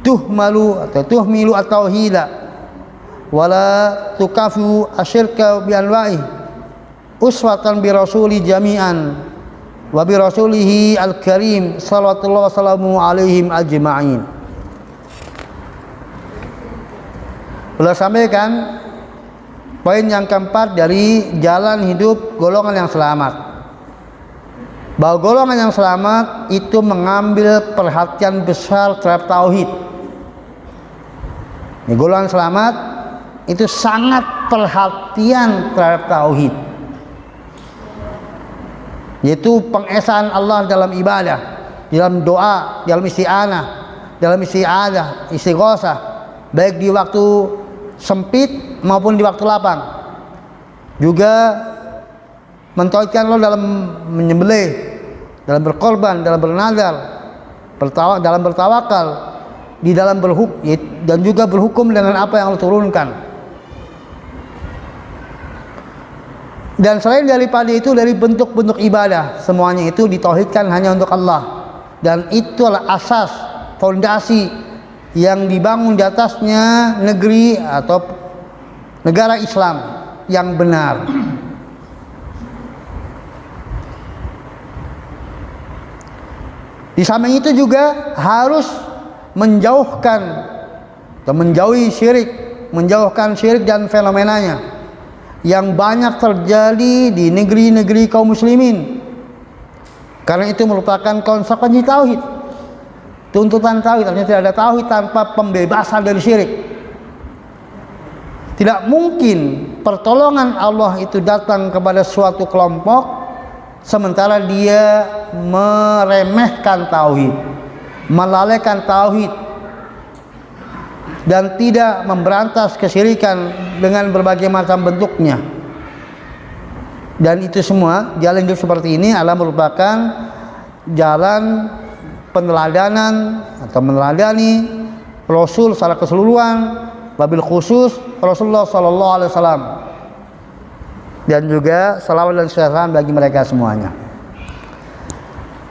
tuhmalu atau tuhmilu at-tauhida wala tukafu asyirka bi anwa'i uswatan bi rasuli jami'an wa bi rasulihi al-karim sallallahu wasallamu alaihim ajma'in. Beliau sampaikan poin yang keempat dari jalan hidup golongan yang selamat, bahwa golongan yang selamat itu mengambil perhatian besar terhadap tauhid. Ini golongan selamat itu sangat perhatian terhadap tauhid, yaitu pengesaan Allah dalam ibadah, dalam doa, dalam isti'anah, dalam isti'adah, istighosah, baik di waktu sempit maupun di waktu lapang. Juga mentauhidkan Allah dalam menyembelih, dalam berkorban, dalam bernazar, dalam bertawakal, di dalam berhukum, dan juga berhukum dengan apa yang Allah turunkan. Dan selain daripada itu, dari bentuk-bentuk ibadah, semuanya itu ditauhidkan hanya untuk Allah, dan itulah asas, fondasi yang dibangun di atasnya negeri atau negara Islam yang benar. Di samping itu juga harus menjauhkan atau menjauhi syirik, menjauhkan syirik dan fenomenanya yang banyak terjadi di negeri-negeri kaum muslimin, karena itu merupakan konsekuensi tauhid. Tuntutan tauhid, artinya tidak ada tauhid tanpa pembebasan dari syirik. Tidak mungkin pertolongan Allah itu datang kepada suatu kelompok sementara dia meremehkan tauhid, melalaikan tauhid, dan tidak memberantas kesyirikan dengan berbagai macam bentuknya. Dan itu semua, jalan hidup seperti ini adalah merupakan jalan peneladanan atau meneladani Rasul secara keseluruhan, wabil khusus Rasulullah Sallallahu Alaihi Wasallam, dan juga salawat dan salam bagi mereka semuanya.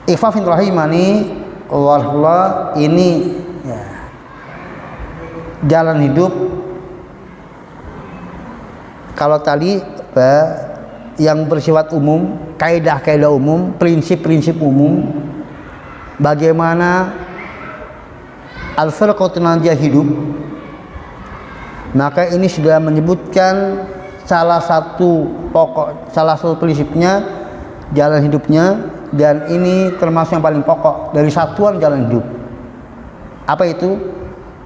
Ikhwafin rahimani wallah, ini ya, jalan hidup. Kalau tadi yang bersifat umum, kaidah-kaidah umum, prinsip-prinsip umum, bagaimana al-firqatun najiyah hidup, maka ini sudah menyebutkan salah satu prinsipnya, jalan hidupnya, dan ini termasuk yang paling pokok dari satuan jalan hidup. Apa itu?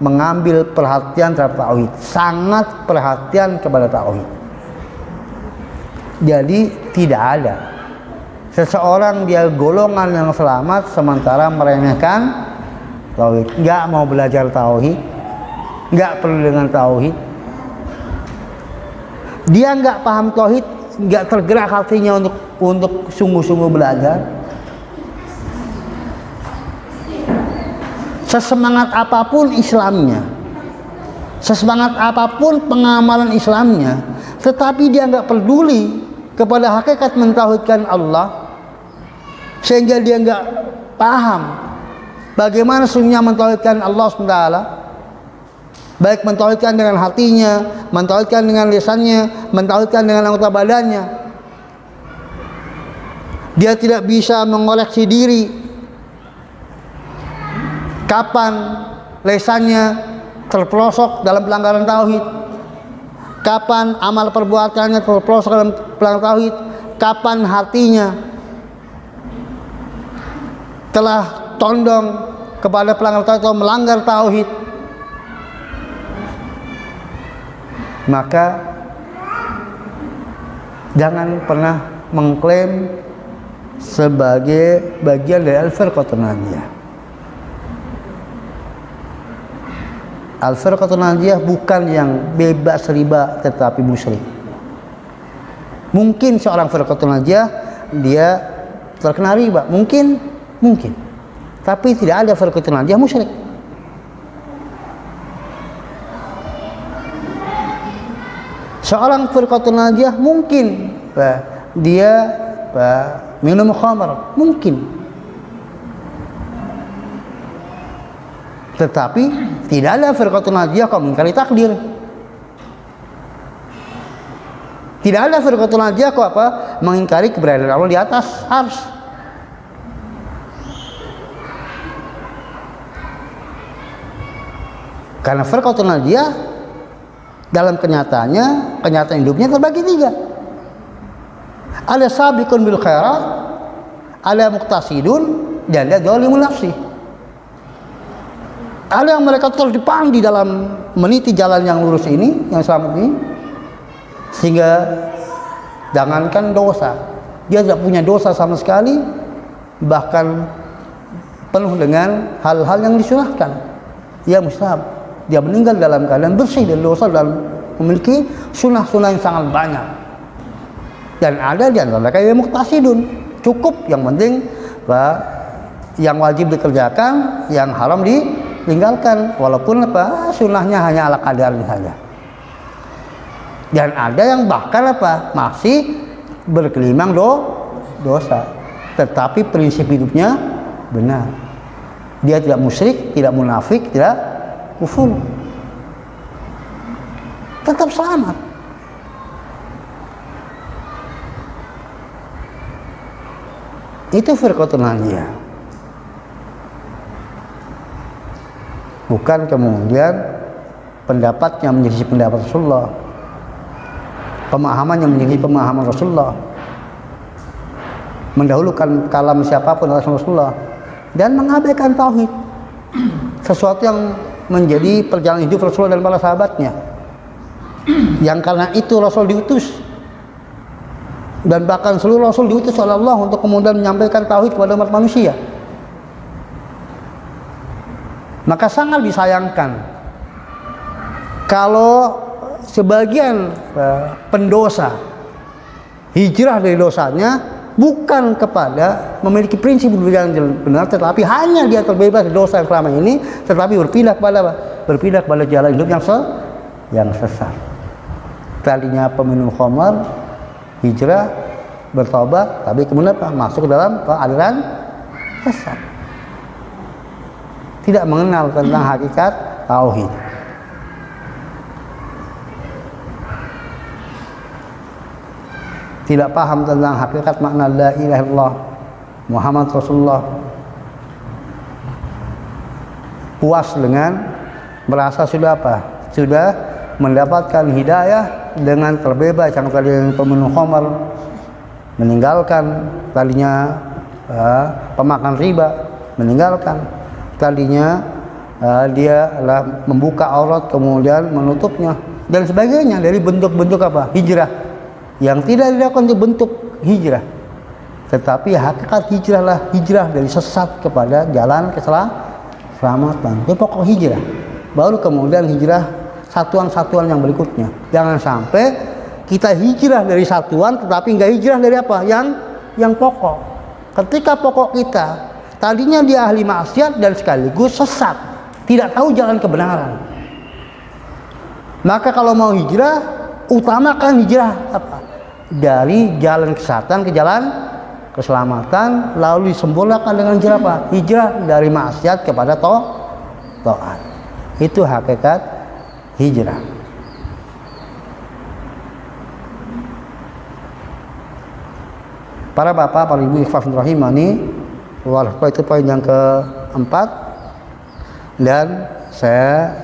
Mengambil perhatian terhadap tauhid, sangat perhatian kepada tauhid. Jadi tidak ada seseorang dia golongan yang selamat sementara meremehkan tauhid, nggak mau belajar tauhid, nggak perlu dengan tauhid, dia nggak paham tauhid, nggak tergerak hatinya untuk sungguh-sungguh belajar, sesemangat apapun Islamnya, sesemangat apapun pengamalan Islamnya, tetapi dia nggak peduli kepada hakikat mentauhidkan Allah, sehingga dia nggak paham bagaimana sesungguhnya mentauhidkan Allah SWT, baik mentauhidkan dengan hatinya, mentauhidkan dengan lisannya, mentauhidkan dengan anggota badannya. Dia tidak bisa mengoreksi diri kapan lisannya terpelosok dalam pelanggaran tauhid, kapan amal perbuatannya terpelosok dalam pelanggaran tauhid, kapan hatinya telah condong kepada pelanggaran tauhid atau melanggar tauhid. Maka jangan pernah mengklaim sebagai bagian dari Al-Firqatun Najiyah. Al-Firqatun Najiyah bukan yang bebas riba tetapi musyrik. Mungkin seorang Firqatun Najiyah dia terkena riba, mungkin, tapi tidak ada Firqatun Najiyah musyrik. Seorang Firqatun Najiyah mungkin dia minum khamar, mungkin, tetapi tidak ada Firqatun Najiyah kau mengingkari takdir. Tidak ada Firqatun Najiyah kau mengingkari keberadaan Allah di atas arsy. Karena Firqatun Najiyah dalam kenyataannya, kenyataan hidupnya terbagi tiga. Ada sabiqun bil khairat, ada muqtasidun, dan ada zalimun nafsi. Ada yang mereka terdepan di dalam meniti jalan yang lurus ini, yang selamat ini, sehingga jangankan dosa, dia tidak punya dosa sama sekali, bahkan penuh dengan hal-hal yang disunahkan. Ia mustahab, dia meninggal dalam keadaan bersih dari dosa dan memiliki sunnah-sunnah yang sangat banyak. Dan ada di antara mereka yang muqtasidun, cukup, yang penting yang wajib dikerjakan, yang haram ditinggalkan, walaupun sunnahnya hanya ala kadarnya saja. Dan ada yang bahkan masih berkelimang dosa, tetapi prinsip hidupnya benar. Dia tidak musyrik, tidak munafik, tidak kufur, tetap selamat. Itu Firqatun Najiyah. Bukan kemudian pendapatnya menjadi pendapat Rasulullah, pemahamannya menjadi pemahaman Rasulullah, mendahulukan kalam siapapun atas Rasulullah, dan mengabaikan tauhid, sesuatu yang menjadi perjalanan hidup Rasulullah dan para sahabatnya, yang karena itu Rasul diutus. Dan bahkan seluruh Rasul diutus oleh Allah untuk kemudian menyampaikan tauhid kepada umat manusia. Maka sangat disayangkan kalau sebagian pendosa hijrah dari dosanya bukan kepada memiliki prinsip yang benar, tetapi hanya dia terbebas dari dosa yang selama ini, tetapi berpindah kepada jalan hidup yang sesat. Tadinya peminum khamar, hijrah, bertobat, tapi kemudian masuk ke dalam aliran sesat, tidak mengenal tentang hakikat tauhid. Tidak paham tentang hakikat makna la ilaha illallah Muhammad Rasulullah. Puas dengan merasa sudah sudah mendapatkan hidayah dengan terbebas, yang tadi peminum khamar, meninggalkan tadinya pemakan riba, meninggalkan tadinya dia adalah membuka aurat kemudian menutupnya dan sebagainya, dari bentuk-bentuk hijrah yang tidak dilakukan untuk bentuk hijrah, tetapi hakikat hijrah lah hijrah dari sesat kepada jalan keselamatan. Itu pokok hijrah. Baru kemudian hijrah satuan-satuan yang berikutnya. Jangan sampai kita hijrah dari satuan tetapi nggak hijrah dari yang pokok. Ketika pokok kita tadinya dia ahli maksiat dan sekaligus sesat, tidak tahu jalan kebenaran. Maka kalau mau hijrah, utamakan hijrah apa? Dari jalan kesesatan ke jalan keselamatan, lalu disempurnakan dengan hijrah apa? Hijrah dari maksiat kepada taat. Itu hakikat hijrah. Para bapak, para ibu ikhwan rahimani, itu poin yang keempat. Dan saya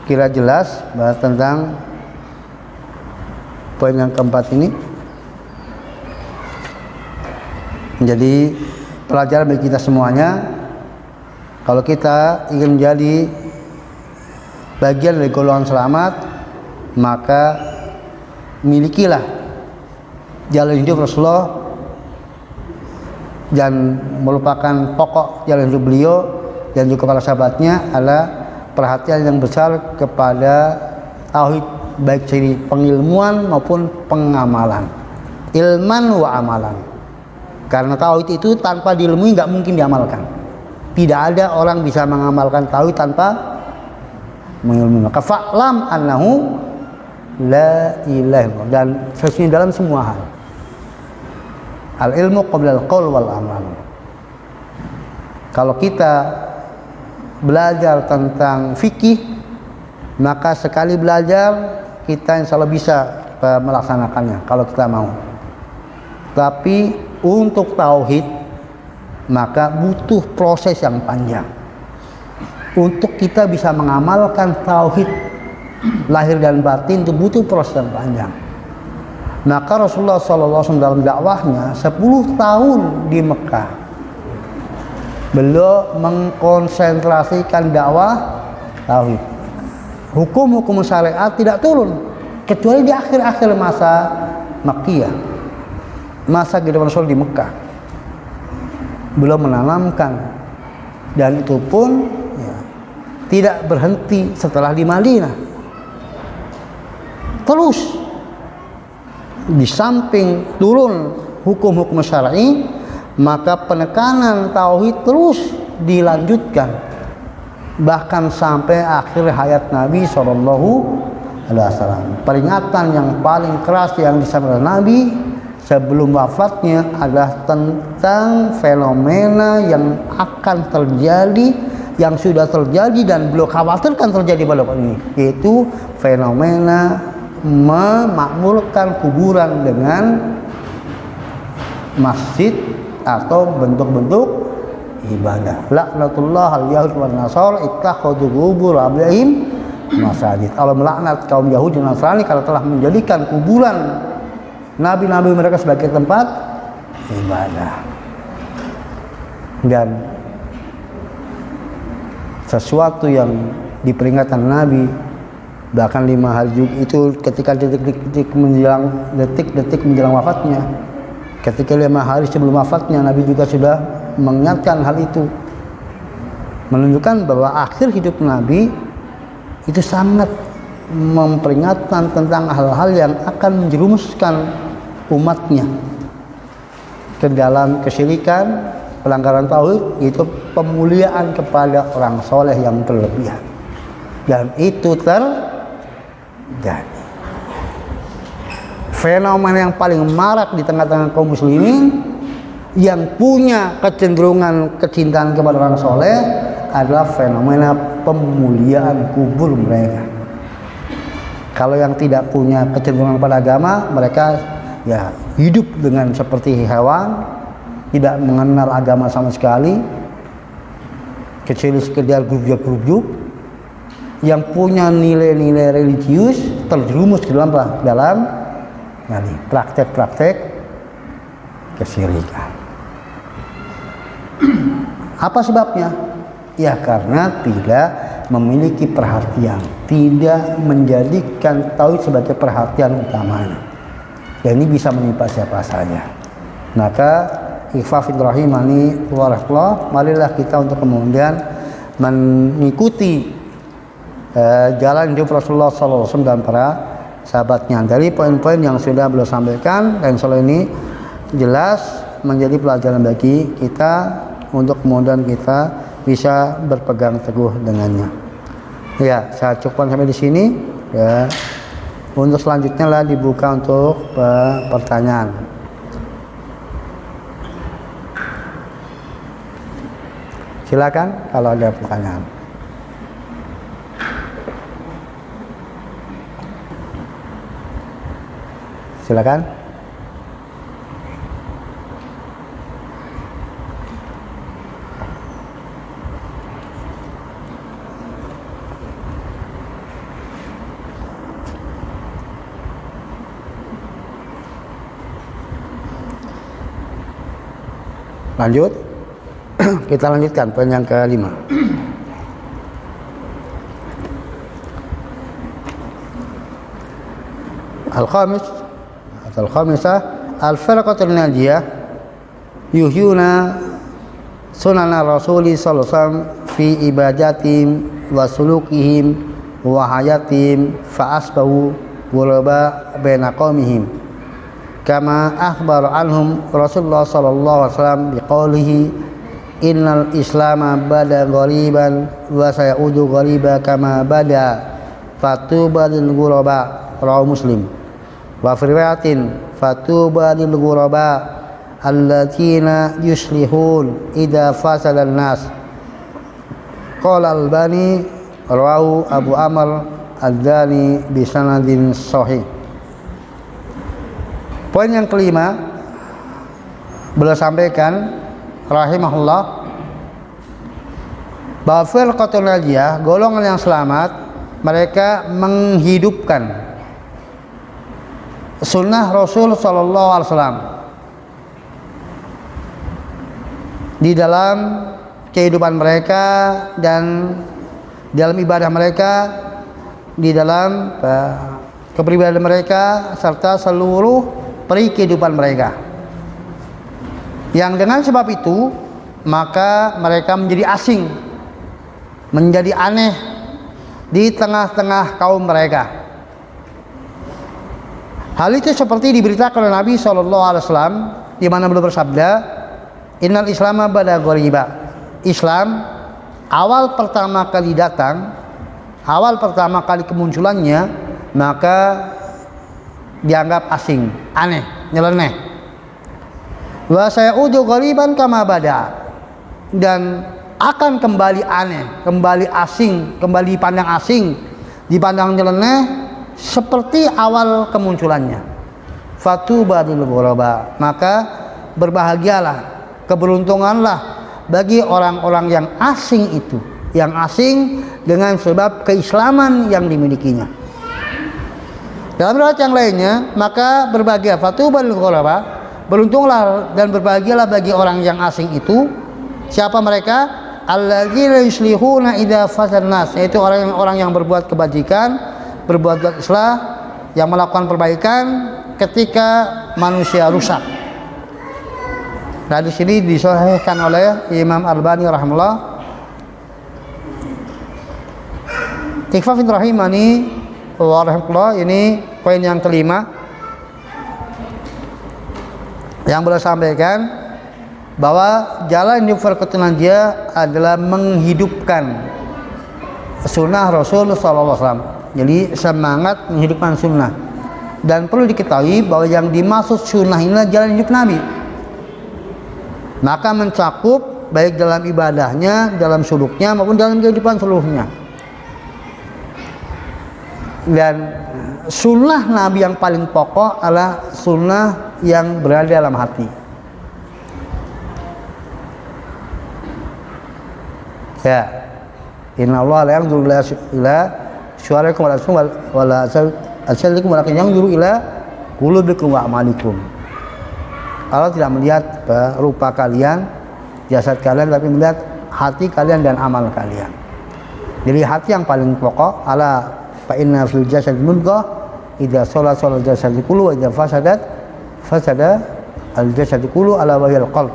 kira jelas bahas tentang poin yang keempat ini. Menjadi pelajaran bagi kita semuanya. Kalau kita ingin menjadi bagian dari golongan selamat, maka milikilah jalan hidup Rasulullah dan merupakan pokok jalan hidup beliau dan juga para sahabatnya adalah perhatian yang besar kepada tauhid, baik dari pengilmuan maupun pengamalan, ilman wa amalan. Karena tauhid itu tanpa diilmui nggak mungkin diamalkan. Tidak ada orang bisa mengamalkan tauhid tanpa mengilmui. Maka fa'lam annahu la ilaha illallah, dan sesungguhnya dalam semua hal al ilmu qabla al qaul wal amal. Kalau kita belajar tentang fikih, maka sekali belajar kita insya Allah bisa melaksanakannya kalau kita mau. Tapi untuk tauhid maka butuh proses yang panjang. Untuk kita bisa mengamalkan tauhid lahir dan batin itu butuh proses yang panjang. Maka Rasulullah SAW dalam dakwahnya 10 tahun di Mekah, beliau mengkonsentrasikan dakwah tauhid. Hukum-hukum syariat tidak turun kecuali di akhir-akhir masa Makkiyah, masa kehidupan Rasul di Mekah. Beliau menanamkan, dan itu pun tidak berhenti setelah di Madinah. Terus di samping turun hukum-hukum syar'i, maka penekanan tauhid terus dilanjutkan bahkan sampai akhir hayat Nabi SAW. Peringatan yang paling keras yang disampaikan Nabi sebelum wafatnya adalah tentang fenomena yang akan terjadi, yang sudah terjadi dan beliau khawatirkan terjadi pada ini, yaitu fenomena memakmurkan kuburan dengan masjid atau bentuk-bentuk ibadah. Laknatullah al-yahud wa nasar ittakhadhu qubur anbiya'ihim masajid. Allah melaknat kaum Yahudi dan Nasrani karena telah menjadikan kuburan nabi-nabi mereka sebagai tempat ibadah. Dan sesuatu yang diperingatkan Nabi bahkan 5 hari juga itu ketika detik-detik menjelang wafatnya, ketika 5 hari sebelum wafatnya Nabi juga sudah mengingatkan hal itu, menunjukkan bahwa akhir hidup Nabi itu sangat memperingatkan tentang hal-hal yang akan menjerumuskan umatnya ke dalam kesyirikan, pelanggaran tauhid, yaitu pemuliaan kepada orang soleh yang berlebihan. Dan itu terjadi. Fenomena yang paling marak di tengah-tengah kaum muslimin yang punya kecenderungan kecintaan kepada orang soleh adalah fenomena pemuliaan kubur mereka. Kalau yang tidak punya kecenderungan pada agama, mereka ya hidup dengan seperti hewan, tidak mengenal agama sama sekali, kecuali sekedar grup-grup yang punya nilai-nilai religius terjerumus ke dalam apa? Dalam praktek-praktek kesyirikan. Apa sebabnya? Ya karena tidak memiliki perhatian, tidak menjadikan tauhid sebagai perhatian utamanya. Dan ini bisa menimpa siapa saja. Maka ikhwafid rahimani warahmatullah, marilah kita untuk kemudian mengikuti jalan hidup Rasulullah SAW dan para sahabatnya. Dari poin-poin yang sudah beliau sampaikan, dan soal ini jelas menjadi pelajaran bagi kita untuk kemudian kita bisa berpegang teguh dengannya. Ya, saya cukupkan sampai di sini. Ya, untuk selanjutnya lah dibuka untuk pertanyaan. Silakan kalau ada pertanyaan. Silakan. Lanjut. Kita lanjutkan poin yang kelima. Al-khamisah al-firqatul najiyah yuhyuna sunana rasuli sallallahu alaihi wasallam fi ibadatim wa sulukihim wa hayatim fa asbahu ghuraba baina qaumihim kama akhbar anhum Rasulullah sallallahu alaihi wasallam biqaulihi innal islama bada ghariban wa sayaudu ghariba kama bada fatuba lil ghuraba, rawahu Muslim. Wa fi riwayatin fatuba lil ghuraba alladziina yuslihun idza fasala an-nas. Qala Al-Albani rawahu Abu Amr Ad-Dani bi sanadin sahih. Poin yang kelima beliau sampaikan rahimahullah bahwa firqatul najiyah, golongan yang selamat, mereka menghidupkan sunnah Rasul sallallahu alaihi wasallam di dalam kehidupan mereka dan dalam ibadah mereka, di dalam kepribadian mereka serta seluruh peri kehidupan mereka. Yang dengan sebab itu maka mereka menjadi asing, menjadi aneh di tengah-tengah kaum mereka. Hal itu seperti diberitakan oleh Nabi SAW, di mana beliau bersabda, Innal Islama bada ghariba. Islam awal pertama kali datang, awal pertama kali kemunculannya, maka dianggap asing, aneh, nyeleneh. Wa sayaudu ghariban kama bada, dan akan kembali aneh, kembali asing, kembali pandang asing, dipandang nyeleneh seperti awal kemunculannya. Fatuba lil ghuraba, maka berbahagialah, keberuntunganlah bagi orang-orang yang asing itu, yang asing dengan sebab keislaman yang dimilikinya. Dalam riwayat yang lainnya, maka berbahagia, fatuba lil ghuraba, beruntunglah dan berbahagialah bagi orang yang asing itu. Siapa mereka? Alladzina yuslihuna idza fasad nas, yaitu orang yang berbuat kebajikan, berbuat islah, yang melakukan perbaikan ketika manusia rusak. Nah, di sini disahihkan oleh Imam Al-Albani rahimahullah. Ikhwafin rahimani wa rahmatullah, ini poin yang kelima yang beliau sampaikan, bahwa jalan hidup firqatul najiyah adalah menghidupkan sunnah Rasul SAW. Jadi semangat menghidupkan sunnah. Dan perlu diketahui bahwa yang dimaksud sunnah ini adalah jalan hidup Nabi. Maka mencakup baik dalam ibadahnya, dalam suluknya maupun dalam kehidupan seluruhnya. Dan sunnah Nabi yang paling pokok adalah sunnah yang berada dalam hati. Ya, Inna Allah la yanzuru ila syu'araikum wala asalikum walakin yanzuru ila qulubikum wa a'malikum. Allah tidak melihat rupa kalian, jasad kalian, tapi melihat hati kalian dan amal kalian. Jadi hati yang paling pokok. Ala fa inna fil jasad mudghah idza shalat jasad kullu wa idza fasada al jasad kullu ala wahyal qalb.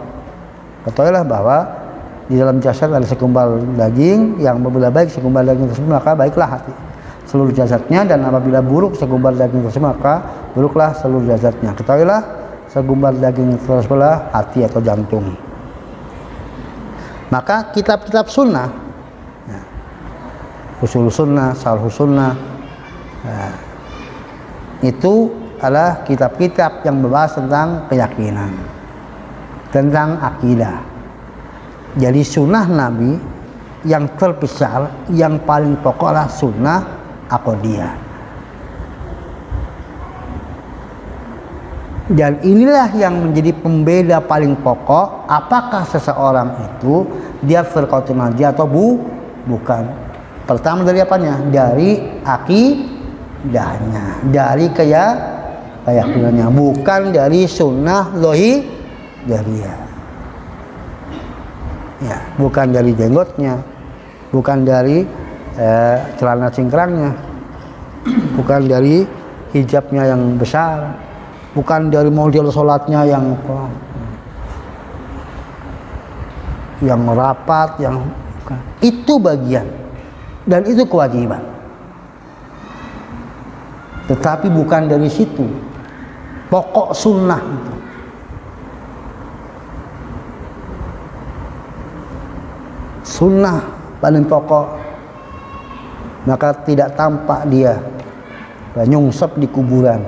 Ketahuilah bahwa di dalam jasad ada segumpal daging, yang apabila baik segumpal daging tersebut maka baiklah hati. seluruh jasadnya, dan apabila buruk segumpal daging tersebut maka buruklah seluruh jasadnya. Ketahuilah segumpal daging tersebutlah hati atau jantung. Maka kitab-kitab sunnah, ya, usul sunnah, syarh sunnah, ya, itu adalah kitab-kitab yang membahas tentang keyakinan, tentang akidah. Jadi sunnah Nabi yang terbesar, yang paling pokok adalah sunnah aqdiyah. Dan inilah yang menjadi pembeda paling pokok, apakah seseorang itu dia firqatul najiyah atau bukan. Pertama dari apanya? Dari akidahnya, dari keyakinannya, bukan dari sunnah lahiriyah. Ya, bukan dari jenggotnya, bukan dari celana cingkrangnya, bukan dari hijabnya yang besar, bukan dari model sholatnya yang rapat, yang itu bagian dan itu kewajiban. Tetapi bukan dari situ pokok sunnah itu. Sunnah paling pokok, maka tidak tampak dia nyungsep di kuburan.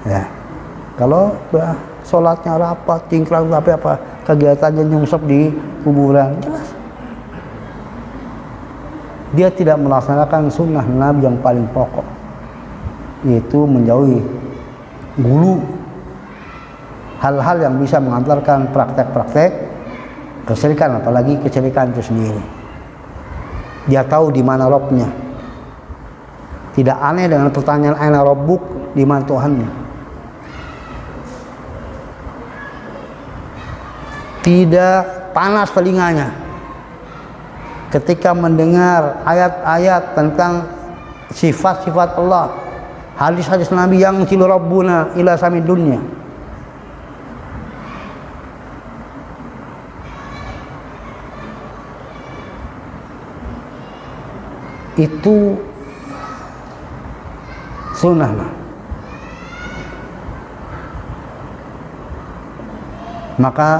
Ya, kalau sholatnya rapat, cingkrang, tapi apa kegiatannya nyungsep di kuburan, jelas dia tidak melaksanakan sunnah Nabi yang paling pokok, yaitu menjauhi gulu, hal-hal yang bisa mengantarkan praktek-praktek kesyirikan, apalagi kesyirikan itu sendiri. Dia tahu di mana Rabbnya. Tidak aneh dengan pertanyaan aina rabbuk, di mana Tuhannya. Tidak panas telinganya ketika mendengar ayat-ayat tentang sifat-sifat Allah, hadis-hadis Nabi yang silu rabbuna ila samid dunya. Itu sunnah. Maka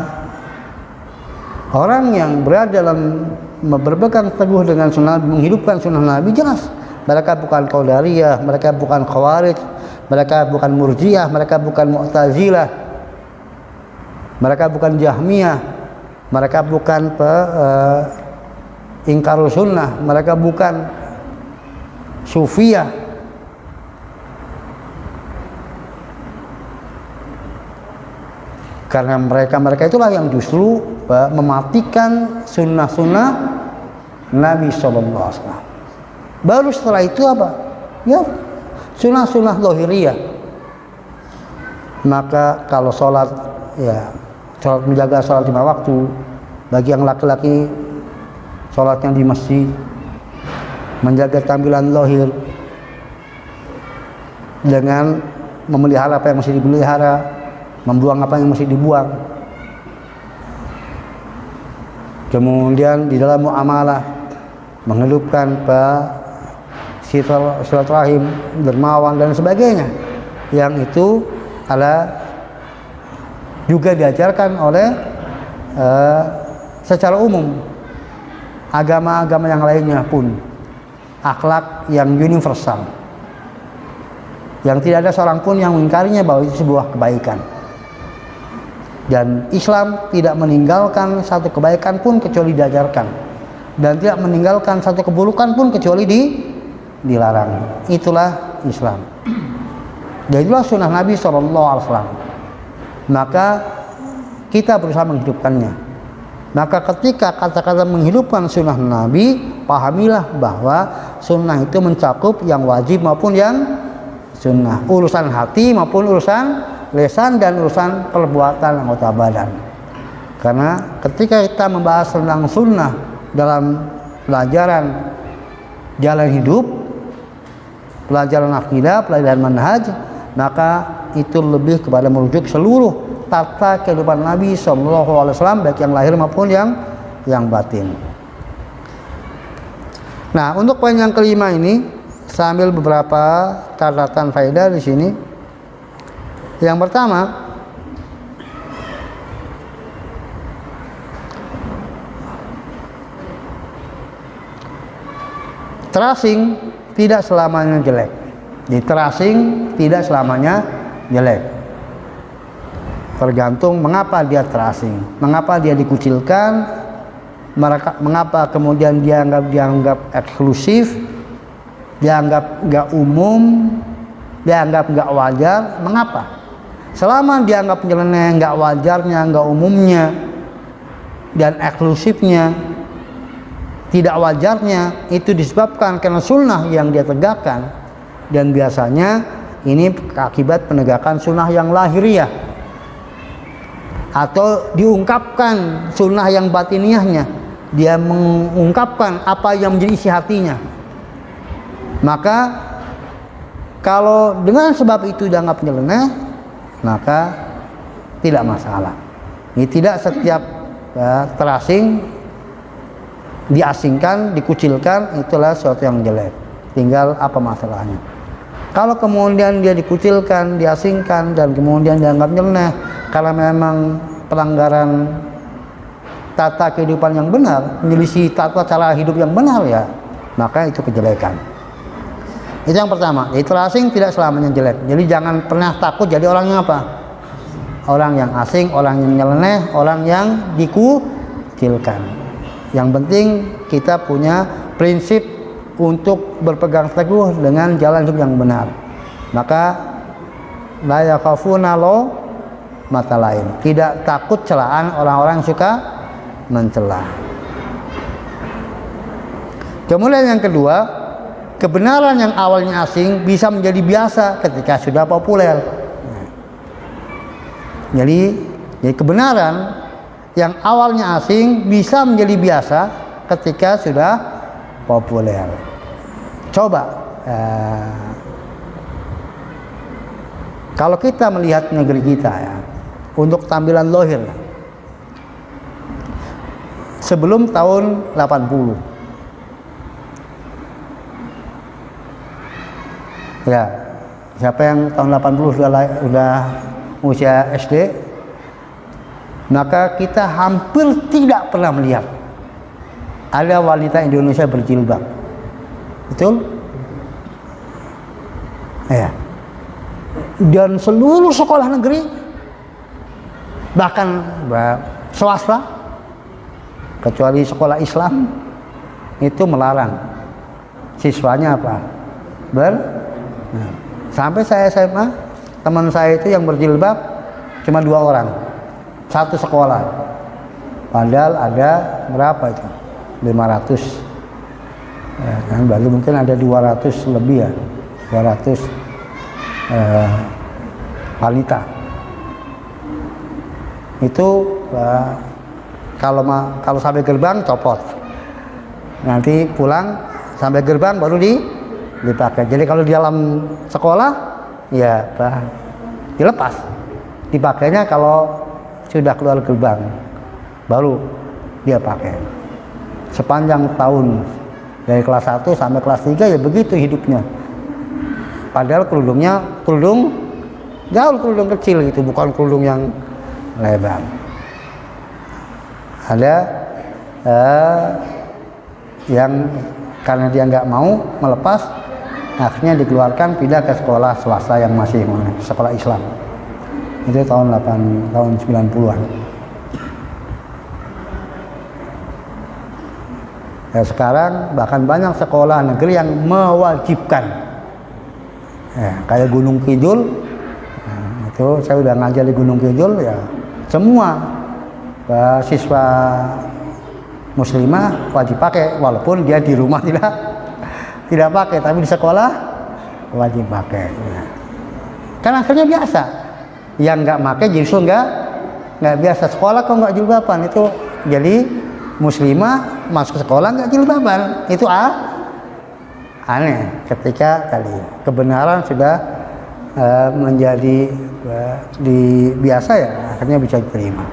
orang yang berada dalam berpegang teguh dengan sunnah, menghidupkan sunnah Nabi, jelas mereka bukan Qadariyah, mereka bukan Khawarij, mereka bukan Murji'ah, mereka bukan Mu'tazilah, mereka bukan Jahmiyah, mereka bukan ingkarul sunnah, mereka bukan Sufiyah. Karena mereka itulah yang justru mematikan sunnah-sunnah Nabi SAW. Baru setelah itu apa? Ya, sunnah-sunnah lahiriyah. Maka kalau sholat, ya sholat, menjaga sholat 5 waktu. Bagi yang laki-laki, sholatnya di masjid, menjaga tampilan lahir dengan memelihara apa yang mesti dipelihara, membuang apa yang mesti dibuang. Kemudian di dalam muamalah menghidupkan silaturahim, dermawan dan sebagainya, yang itu adalah juga diajarkan oleh secara umum agama-agama yang lainnya pun, akhlak yang universal, yang tidak ada seorang pun yang mengingkarinya bahwa itu sebuah kebaikan. Dan Islam tidak meninggalkan satu kebaikan pun kecuali diajarkan, dan tidak meninggalkan satu keburukan pun kecuali dilarang. Itulah Islam. Dan itulah sunnah Nabi SAW. Maka kita berusaha menghidupkannya. Maka ketika kata-kata menghidupkan sunnah Nabi, pahamilah bahwa sunnah itu mencakup yang wajib maupun yang sunnah, urusan hati maupun urusan lisan dan urusan perbuatan anggota badan. Karena ketika kita membahas tentang sunnah dalam pelajaran jalan hidup, pelajaran akidah, pelajaran manhaj, maka itu lebih kepada merujuk seluruh tata kehidupan Nabi SAW, baik yang lahir maupun yang batin. Nah, untuk poin yang kelima ini, Saya ambil beberapa catatan faedah di sini. Yang pertama, terasing tidak selamanya jelek. Di terasing tidak selamanya jelek. Tergantung mengapa dia terasing, mengapa dia dikucilkan, mengapa kemudian dianggap eksklusif, dianggap nggak umum, dianggap nggak wajar. Mengapa? Selama dianggap nyeleneh, nggak wajarnya, nggak umumnya, dan eksklusifnya, tidak wajarnya, itu disebabkan karena sunnah yang dia tegakkan, dan biasanya ini akibat penegakan sunnah yang lahiriah atau diungkapkan sunnah yang batiniahnya. Dia mengungkapkan apa yang menjadi isi hatinya. Maka kalau dengan sebab itu dianggap nyeleneh, maka tidak masalah. Ini tidak setiap terasing, diasingkan, dikucilkan itulah sesuatu yang jelek. Tinggal apa masalahnya. Kalau kemudian dia dikucilkan, diasingkan, dan kemudian dianggap nyeleneh karena memang pelanggaran tata kehidupan yang benar, menyelisih tata cara hidup yang benar, ya maka itu kejelekan. Itu yang pertama. Jadi terasing tidak selamanya jelek. Jadi jangan pernah takut jadi orang yang apa? Orang yang asing, orang yang nyeleneh, orang yang dikucilkan. Yang penting kita punya prinsip untuk berpegang teguh dengan jalan hidup yang benar. Maka la yakhafuna mata lain, tidak takut celaan orang-orang yang suka mencela. Kemudian yang kedua, kebenaran yang awalnya asing bisa menjadi biasa ketika sudah populer. Jadi kebenaran yang awalnya asing bisa menjadi biasa ketika sudah populer. Coba kalau kita melihat negeri kita, ya, untuk tampilan lohir sebelum tahun 80, ya, siapa yang tahun 80 sudah usia SD, maka kita hampir tidak pernah melihat ada wanita Indonesia berjilbab. Betul? Ya. Dan seluruh sekolah negeri, bahkan swasta, kecuali sekolah Islam, itu melarang siswanya apa? Sampai saya SMA, teman saya itu yang berjilbab cuma 2 orang, satu sekolah. Padahal ada berapa itu? 500. Ya, kan baru mungkin ada 200 lebih, ya, 200 wanita. Itu kalau sampai gerbang copot, nanti pulang sampai gerbang baru dipakai. Jadi kalau di dalam sekolah ya dilepas, dipakainya kalau sudah keluar gerbang baru dia pakai. Sepanjang tahun dari kelas 1 sampai kelas 3 ya begitu hidupnya. Padahal kerudungnya kerudung kecil gitu, bukan kerudung yang lebar. Ada yang karena dia nggak mau melepas, akhirnya dikeluarkan, pindah ke sekolah swasta yang masih sekolah Islam. Itu tahun 90-an. Ya, sekarang bahkan banyak sekolah negeri yang mewajibkan. Ya, kayak Gunung Kidul, itu saya udah ngajar di Gunung Kidul, ya semua siswa muslimah wajib pakai, walaupun dia di rumah tidak pakai, tapi di sekolah wajib pakai. Ya. Kan akhirnya biasa, yang nggak pakai justru nggak biasa. Sekolah kok nggak jilbaban, itu jadi muslimah masuk sekolah nggak jilbaban, itu aneh. Ketika tadi kebenaran sudah menjadi biasa, ya akhirnya bisa diterima.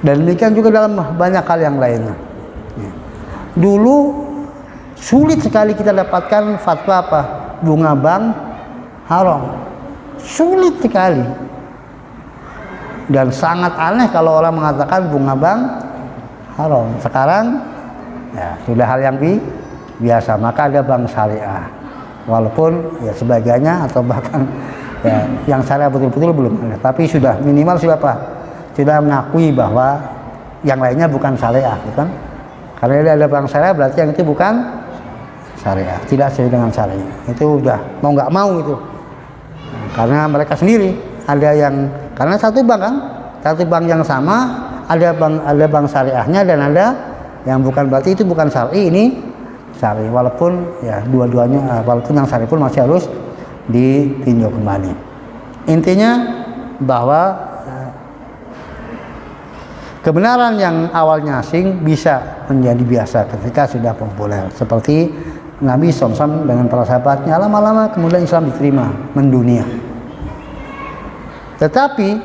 Dan demikian juga dalam banyak hal yang lainnya. Dulu Sulit sekali kita dapatkan fatwa apa? Bunga bank haram. Sulit sekali. Dan sangat aneh kalau orang mengatakan bunga bank haram. Sekarang ya sudah hal yang biasa, maka ada bank syariah. Walaupun ya sebagiannya atau bahkan ya yang syariah betul-betul belum ada, tapi sudah minimal sudah apa? Sudah mengakui bahwa yang lainnya bukan syariah, bukan? Karena ada bank syariah berarti yang itu bukan syariah, tidak sesuai dengan syariah. Itu udah mau nggak mau itu. Karena mereka sendiri ada yang, karena satu bank yang sama, ada bank syariahnya dan ada yang bukan, berarti itu bukan syar'i, ini syar'i. Walaupun ya dua-duanya, walaupun yang syar'i pun masih harus ditinjau kembali. Intinya bahwa kebenaran yang awalnya asing bisa menjadi biasa ketika sudah populer. Seperti Nabi SAW dengan para sahabatnya, lama-lama kemudian Islam diterima, mendunia. Tetapi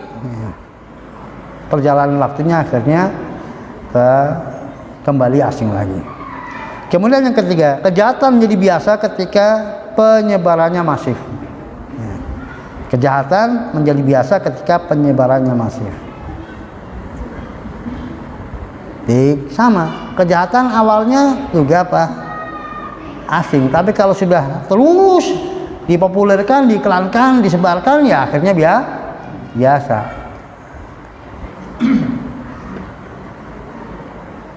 perjalanan waktunya akhirnya kembali asing lagi. Kemudian yang ketiga, kejahatan menjadi biasa ketika penyebarannya masif. Kejahatan menjadi biasa ketika penyebarannya masif. Sama, kejahatan awalnya juga apa? Asing, tapi kalau sudah terus dipopulerkan, diiklankan, disebarkan, ya akhirnya biasa.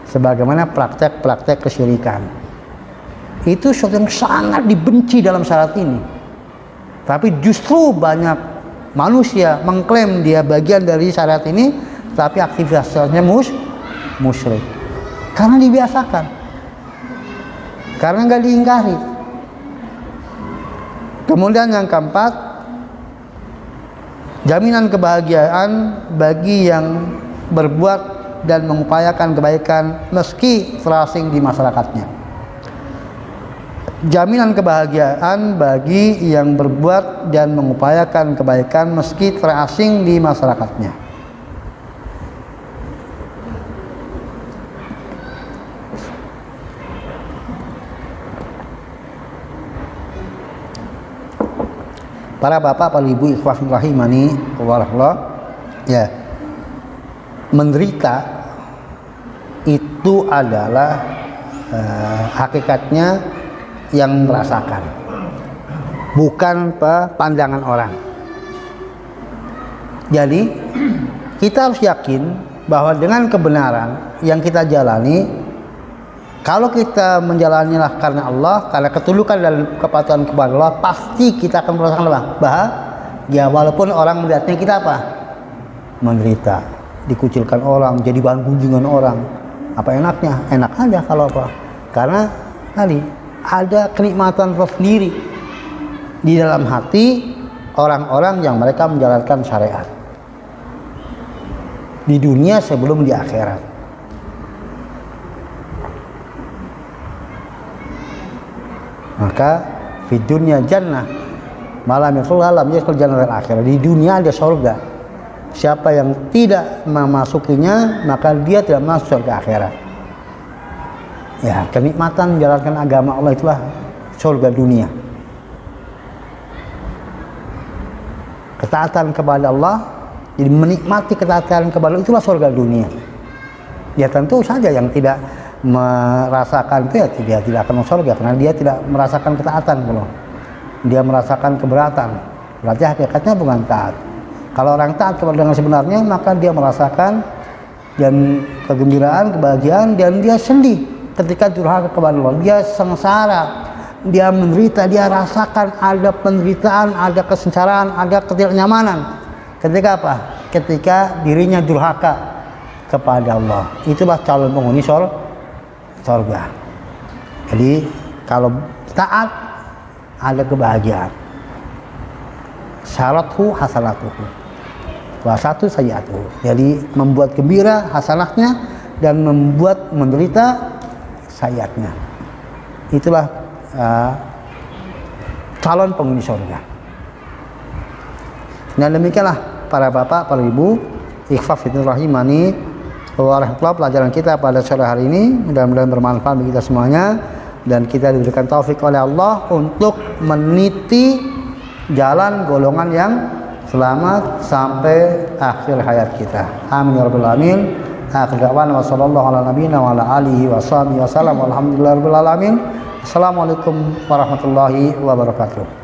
Sebagaimana praktek-praktek kesyirikan, itu sesuatu yang sangat dibenci dalam syariat ini. Tapi justru banyak manusia mengklaim dia bagian dari syariat ini, tapi aktivitasnya musyrik. Karena dibiasakan, karena nggak diingkari. Kemudian yang keempat, jaminan kebahagiaan bagi yang berbuat dan mengupayakan kebaikan meski terasing di masyarakatnya. Jaminan kebahagiaan bagi yang berbuat dan mengupayakan kebaikan meski terasing di masyarakatnya. Para bapak, para ibu, ikhwah rahimani wallah, ya, menderita itu adalah hakikatnya yang merasakan, bukan pandangan orang. Jadi kita harus yakin bahwa dengan kebenaran yang kita jalani, kalau kita menjalaninya karena Allah, karena ketulukan dan kepatuhan kepada Allah, pasti kita akan merasakan bahagia. Walaupun orang melihatnya kita apa? Menderita, dikucilkan orang, jadi bahan gunjingan orang. Apa enaknya? Enak aja kalau apa? Karena tadi ada kenikmatan tersendiri di dalam hati orang-orang yang mereka menjalankan syariat di dunia sebelum di akhirat. Maka di dunia jannah malam yang alam yadkhul jannah akhirat. Di dunia ada surga. Siapa yang tidak memasukinya maka dia tidak masuk surga akhirat. Ya, kenikmatan menjalankan agama Allah itulah surga dunia. Ketaatan kepada Allah, jadi menikmati ketaatan kepada Allah itulah surga dunia. Ya tentu saja yang tidak merasakan itu ya tidak akan masuk surga karena dia tidak merasakan ketaatan. Kalau dia merasakan keberatan, berarti hakikatnya bukan taat. Kalau orang taat kepada dengan sebenarnya, maka dia merasakan dan kegembiraan, kebahagiaan, dan dia sedih ketika durhaka kepada Allah. Dia sengsara, dia menderita, dia rasakan ada penderitaan, ada kesengsaraan, ada ketidaknyamanan. Ketika apa? Ketika dirinya durhaka kepada Allah. Itulah calon penghuni surga. Jadi kalau taat ada kebahagiaan. Syarathu hasanatuhu wa satu sayyi'atuhu. Jadi membuat gembira hasanahnya dan membuat menderita sayyi'atnya. Itulah calon penghuni surga. Nah demikianlah para bapak, para ibu, ikhwah fillah rahimani wa rahmatullah, pelajaran kita pada sore hari ini mudah-mudahan bermanfaat bagi kita semuanya. dan kita diberikan taufik oleh Allah untuk meniti jalan golongan yang selamat sampai akhir hayat kita. Amin ya rabbal alamin. Akhir da'wana wa sallallahu ala nabiyina wa ala alihi wa sahbihi wa sallam walhamdulillahi rabbil alamin. Assalamualaikum warahmatullahi wabarakatuh.